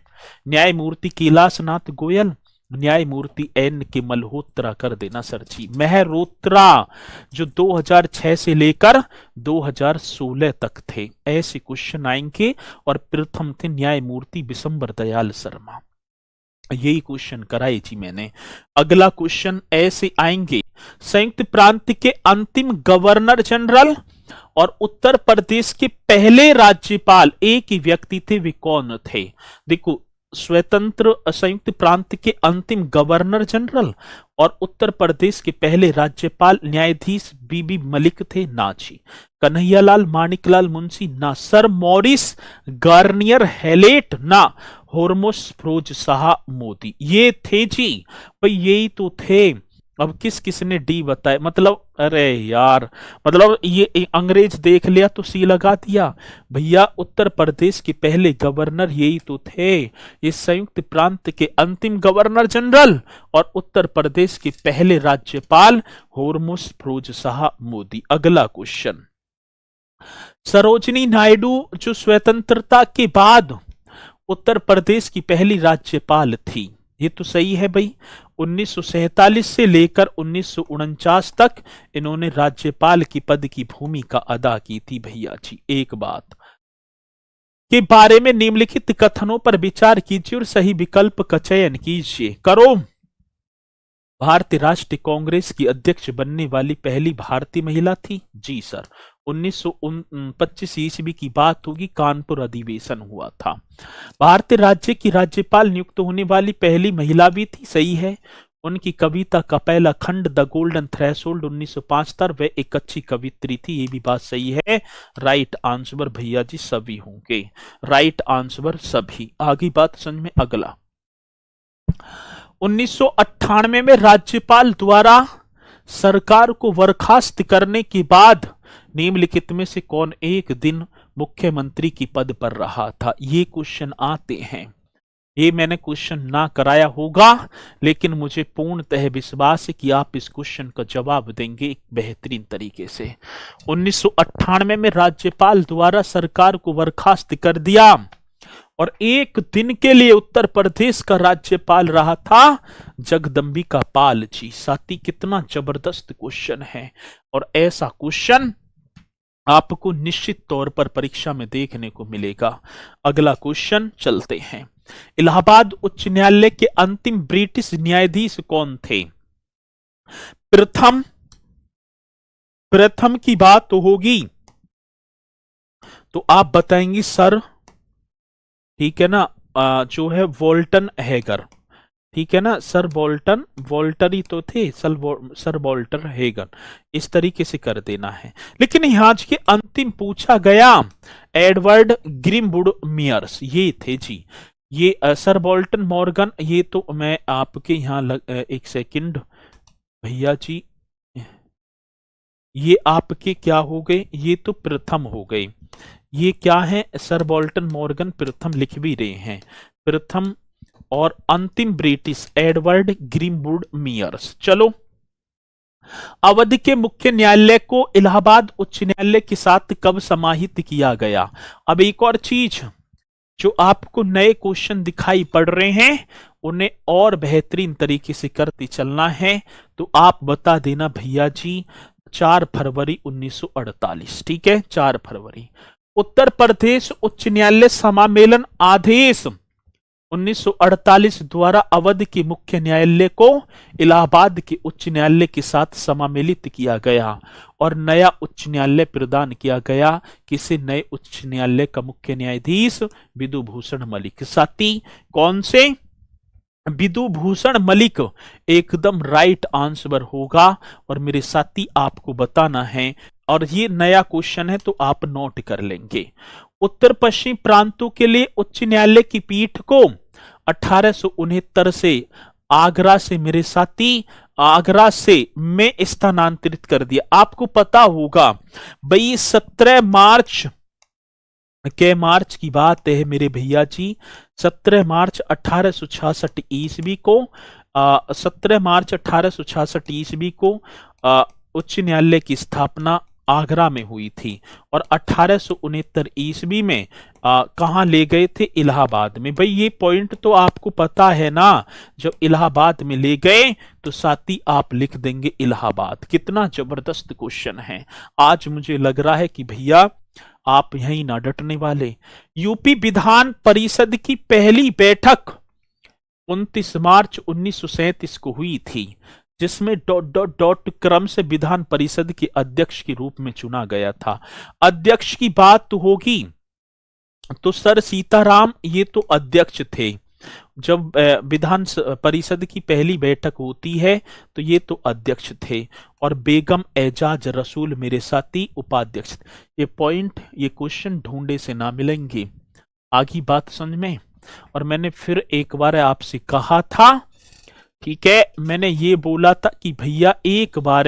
A: न्यायमूर्ति कैलाशनाथ गोयल, न्यायमूर्ति एन के मल्होत्रा। कर देना सर जी। मेहरोत्रा जो 2006 से लेकर 2016 तक थे, ऐसे क्वेश्चन आएंगे। और प्रथम थे न्यायमूर्ति बिशंबर दयाल शर्मा। यही क्वेश्चन कराई जी मैंने। अगला क्वेश्चन ऐसे आएंगे, संयुक्त प्रांत के अंतिम गवर्नर जनरल और उत्तर प्रदेश के पहले राज्यपाल एक ही व्यक्ति थे, वे कौन थे? देखो, स्वतंत्र संयुक्त प्रांत के अंतिम गवर्नर जनरल और उत्तर प्रदेश के पहले राज्यपाल न्यायाधीश बीबी मलिक थे ना जी, कन्हैयालाल माणिकलाल मुंशी ना, सर मॉरिस गार्नियर हैलेट ना, होर्मुस फिरोज शाह मोदी। ये थे जी भाई, यही तो थे। अब किस किसने डी बताए? मतलब अरे यार, मतलब ये अंग्रेज देख लिया तो सी लगा दिया। भैया उत्तर प्रदेश के पहले गवर्नर यही तो थे, ये संयुक्त प्रांत के अंतिम गवर्नर जनरल और उत्तर प्रदेश के पहले राज्यपाल होर्मुस फिरोज शाह मोदी। अगला क्वेश्चन, सरोजिनी नायडू जो स्वतंत्रता के बाद उत्तर प्रदेश की पहली राज्यपाल थी, ये तो सही है भाई। 1947 से लेकर 1949 तक इन्होंने राज्यपाल की पद की भूमिका अदा की थी भैया जी। एक बात के बारे में निम्नलिखित कथनों पर विचार कीजिए और सही विकल्प का चयन कीजिए। करो। भारतीय राष्ट्रीय कांग्रेस की अध्यक्ष बनने वाली पहली भारतीय महिला थी? जी सर, 1925 ईस्वी की बात होगी, कानपुर अधिवेशन हुआ था। भारतीय राज्य की राज्यपाल नियुक्त होने वाली पहली महिला भी थी? सही है। उनकी कविता का पहला खंड द गोल्डन थ्रेशोल्ड 1905 था, वे एक अच्छी कवित्री थी, ये भी बात सही है। राइट आंसर भैया जी सभी होंगे, राइट आंसर सभी। आगे बात समझ में। अगला, 1998 में राज्यपाल द्वारा सरकार को बर्खास्त करने के बाद निम्नलिखित में से कौन एक दिन मुख्यमंत्री की पद पर रहा था? ये क्वेश्चन आते हैं। ये मैंने क्वेश्चन ना कराया होगा, लेकिन मुझे पूर्णतः विश्वास है कि आप इस क्वेश्चन का जवाब देंगे एक बेहतरीन तरीके से। 1998 में राज्यपाल द्वारा सरकार को बर्खास्त कर दिया और एक दिन के लिए उत्तर प्रदेश का राज्यपाल रहा था जगदंबिका पाल जी। साथी, कितना जबरदस्त क्वेश्चन है और ऐसा क्वेश्चन आपको निश्चित तौर पर परीक्षा में देखने को मिलेगा। अगला क्वेश्चन चलते हैं। इलाहाबाद उच्च न्यायालय के अंतिम ब्रिटिश न्यायाधीश कौन थे? प्रथम की बात तो होगी तो आप बताएंगी सर, ठीक है ना, जो है वोल्टन हैगर, ठीक है ना सर, वोल्टर ही तो थे सर वोल्टर हैगर, इस तरीके से कर देना है। लेकिन यहाँ के अंतिम पूछा गया एडवर्ड ग्रीनवुड मेयर्स, ये थे जी। ये सर वोल्टन मॉर्गन, ये तो मैं आपके यहाँ एक सेकंड भैया जी, ये आपके क्या हो गए? ये तो प्रथम हो गए। ये क्या है? सर वोल्टन मॉर्गन प्रथम लिख भी रहे हैं, प्रथम और अंतिम ब्रिटिश एडवर्ड ग्रीनवुड मेयर्स। चलो, अवध के मुख्य न्यायालय को इलाहाबाद उच्च न्यायालय के साथ कब समाहित किया गया? अब एक और चीज, जो आपको नए क्वेश्चन दिखाई पड़ रहे हैं उन्हें और बेहतरीन तरीके से करते चलना है, तो आप बता देना भैया जी 4 फरवरी 1948, ठीक है, 4 फरवरी। उत्तर प्रदेश उच्च न्यायालय समामेलन आदेश 1948 द्वारा अवध के मुख्य न्यायालय को इलाहाबाद के उच्च न्यायालय के साथ समामेलित किया गया और नया उच्च न्यायालय प्रदान किया गया। किसी नए उच्च न्यायालय का मुख्य न्यायाधीश विधुभूषण मलिक। साथी, कौन से? विधुभूषण मलिक एकदम राइट आंसर होगा। और मेरे साथी आपको बताना है, और ये नया क्वेश्चन है तो आप नोट कर लेंगे। उत्तर पश्चिम प्रांतों के लिए उच्च न्यायालय की पीठ को 1869 से आगरा से मेरे साथी, आगरा से मैं स्थानांतरित कर दिया। आपको पता होगा भाई 17 मार्च के मार्च की बात है मेरे भैया जी, 17 मार्च 1866 ईस्वी को 17 मार्च 1866 ईस्वी को उच्च न्यायालय की स्थापना आगरा में हुई थी और 1869 ईस्वी में कहाँ ले गए थे? इलाहाबाद में। भाई ये पॉइंट तो आपको पता है ना, जब इलाहाबाद में ले गए तो साथी आप लिख देंगे इलाहाबाद। कितना जबरदस्त क्वेश्चन है। आज मुझे लग रहा है कि भैया आप यहीं ना डटने वाले। यूपी विधान परिषद की पहली बैठक 29 मार्च 1937 को हुई थी, जिसमें डॉट डॉट डॉट क्रम से विधान परिषद के अध्यक्ष के रूप में चुना गया था। अध्यक्ष की बात तो होगी तो सर सीताराम ये तो अध्यक्ष थे। जब विधान परिषद की पहली बैठक होती है तो ये तो अध्यक्ष थे और बेगम एजाज रसूल मेरे साथी उपाध्यक्ष। ये पॉइंट, ये क्वेश्चन ढूंढे से ना मिलेंगे। आगे बात समझ में। और मैंने फिर एक बार आपसे कहा था, ठीक है, मैंने ये बोला था कि भैया एक बार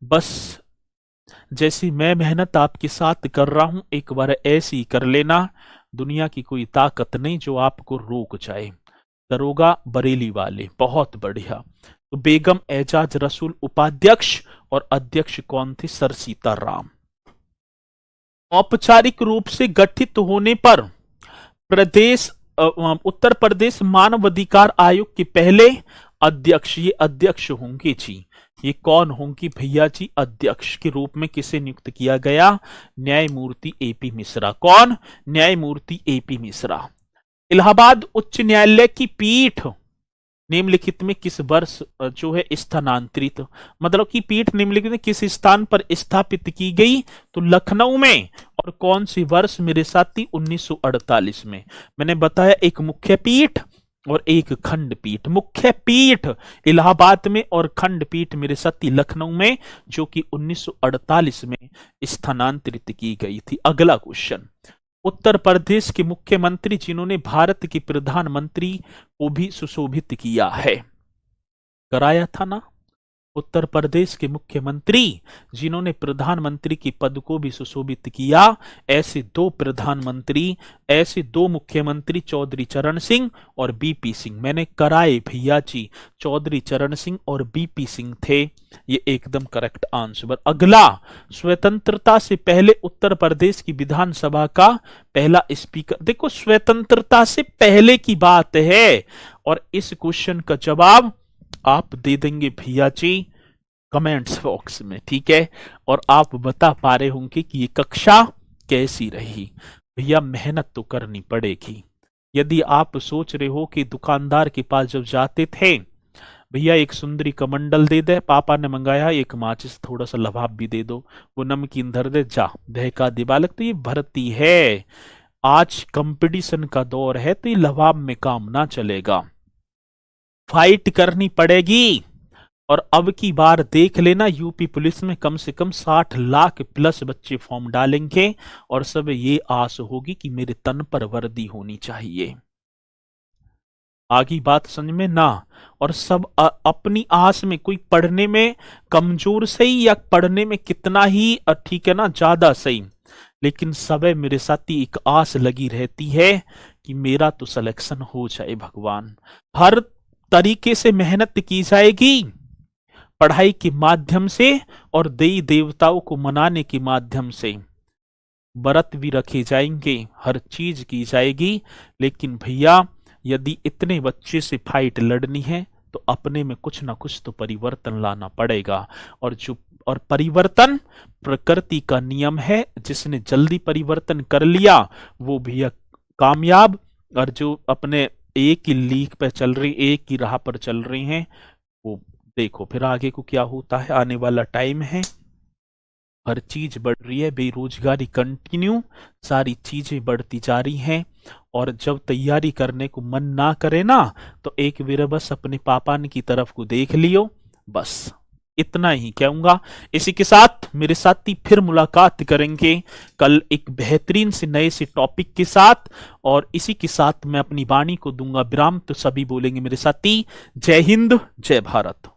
A: बस जैसी मैं मेहनत आपके साथ कर रहा हूं एक बार ऐसी कर लेना। दुनिया की कोई ताकत नहीं जो आपको रोक जाए। दरोगा बरेली वाले, बहुत बढ़िया। तो बेगम एजाज रसूल उपाध्यक्ष और अध्यक्ष कौन थे? सर सीताराम। औपचारिक रूप से गठित होने पर प्रदेश उत्तर प्रदेश मानवाधिकार आयोग के पहले अध्यक्ष, ये अध्यक्ष होंगे जी। ये कौन होंगी भैया जी? अध्यक्ष के रूप में किसे नियुक्त किया गया? न्यायमूर्ति एपी मिश्रा। कौन? न्यायमूर्ति एपी मिश्रा। इलाहाबाद उच्च न्यायालय की पीठ निम्नलिखित में किस वर्ष जो है स्थानांतरित, मतलब कि पीठ निम्नलिखित में किस स्थान पर स्थापित की गई? तो लखनऊ में। और कौन सी वर्ष मेरे साथी? 1948 में। मैंने बताया एक मुख्य पीठ और एक खंडपीठ। मुख्य पीठ इलाहाबाद में और खंडपीठ मेरे साथी लखनऊ में, जो कि 1948 में स्थानांतरित की गई थी। अगला क्वेश्चन, उत्तर प्रदेश के मुख्यमंत्री जिन्होंने भारत के प्रधानमंत्री को भी सुशोभित किया है, कराया था ना? उत्तर प्रदेश के मुख्यमंत्री जिन्होंने प्रधानमंत्री के पद को भी सुशोभित किया, ऐसे दो प्रधानमंत्री, ऐसे दो मुख्यमंत्री चौधरी चरण सिंह और बीपी सिंह। मैंने कराए भैया जी, चौधरी चरण सिंह और बीपी सिंह थे। ये एकदम करेक्ट आंसर। अगला, स्वतंत्रता से पहले उत्तर प्रदेश की विधानसभा का पहला स्पीकर। देखो स्वतंत्रता से पहले की बात है और इस क्वेश्चन का जवाब आप दे देंगे भैया जी कमेंट्स बॉक्स में, ठीक है। और आप बता पा रहे होंगे कि ये कक्षा कैसी रही। भैया मेहनत तो करनी पड़ेगी। यदि आप सोच रहे हो कि दुकानदार के पास जब जाते थे, भैया एक सुंदरी कमंडल दे दे, पापा ने मंगाया एक माचिस थोड़ा सा लभाब भी दे दो, वो नमकीन धर दे, जा बहका दे बालक, तो ये भर्ती है। आज कंपटीशन का दौर है तो ये लभाब में काम ना चलेगा, फाइट करनी पड़ेगी। और अब की बार देख लेना, यूपी पुलिस में कम से कम 60 लाख प्लस बच्चे फॉर्म डालेंगे और सब ये आस होगी कि मेरे तन पर वर्दी होनी चाहिए। आगे बात समझ में ना। और सब अपनी आस में, कोई पढ़ने में कमजोर सही या पढ़ने में कितना ही ठीक है ना ज्यादा सही, लेकिन सब मेरे साथी एक आस लगी रहती है कि मेरा तो सिलेक्शन हो जाए। भगवान हर तरीके से मेहनत की जाएगी, पढ़ाई के माध्यम से और देवी देवताओं को मनाने के माध्यम से, व्रत भी रखे जाएंगे, हर चीज की जाएगी। लेकिन भैया यदि इतने बच्चे से फाइट लड़नी है तो अपने में कुछ ना कुछ तो परिवर्तन लाना पड़ेगा। और परिवर्तन प्रकृति का नियम है, जिसने जल्दी परिवर्तन कर लिया वो भैया कामयाब, और जो अपने एक ही लीक पे चल रही, एक ही राह पर चल रही हैं, वो देखो फिर आगे को क्या होता है। आने वाला टाइम है, हर चीज बढ़ रही है, बेरोजगारी कंटिन्यू, सारी चीजें बढ़ती जा रही हैं। और जब तैयारी करने को मन ना करे ना, तो एक बार बस अपने पापा की तरफ को देख लियो, बस इतना ही कहूंगा। इसी के साथ मेरे साथी फिर मुलाकात करेंगे कल एक बेहतरीन से नए से टॉपिक के साथ, और इसी के साथ मैं अपनी वाणी को दूंगा विराम। तो सभी बोलेंगे मेरे साथी, जय हिंद, जय भारत।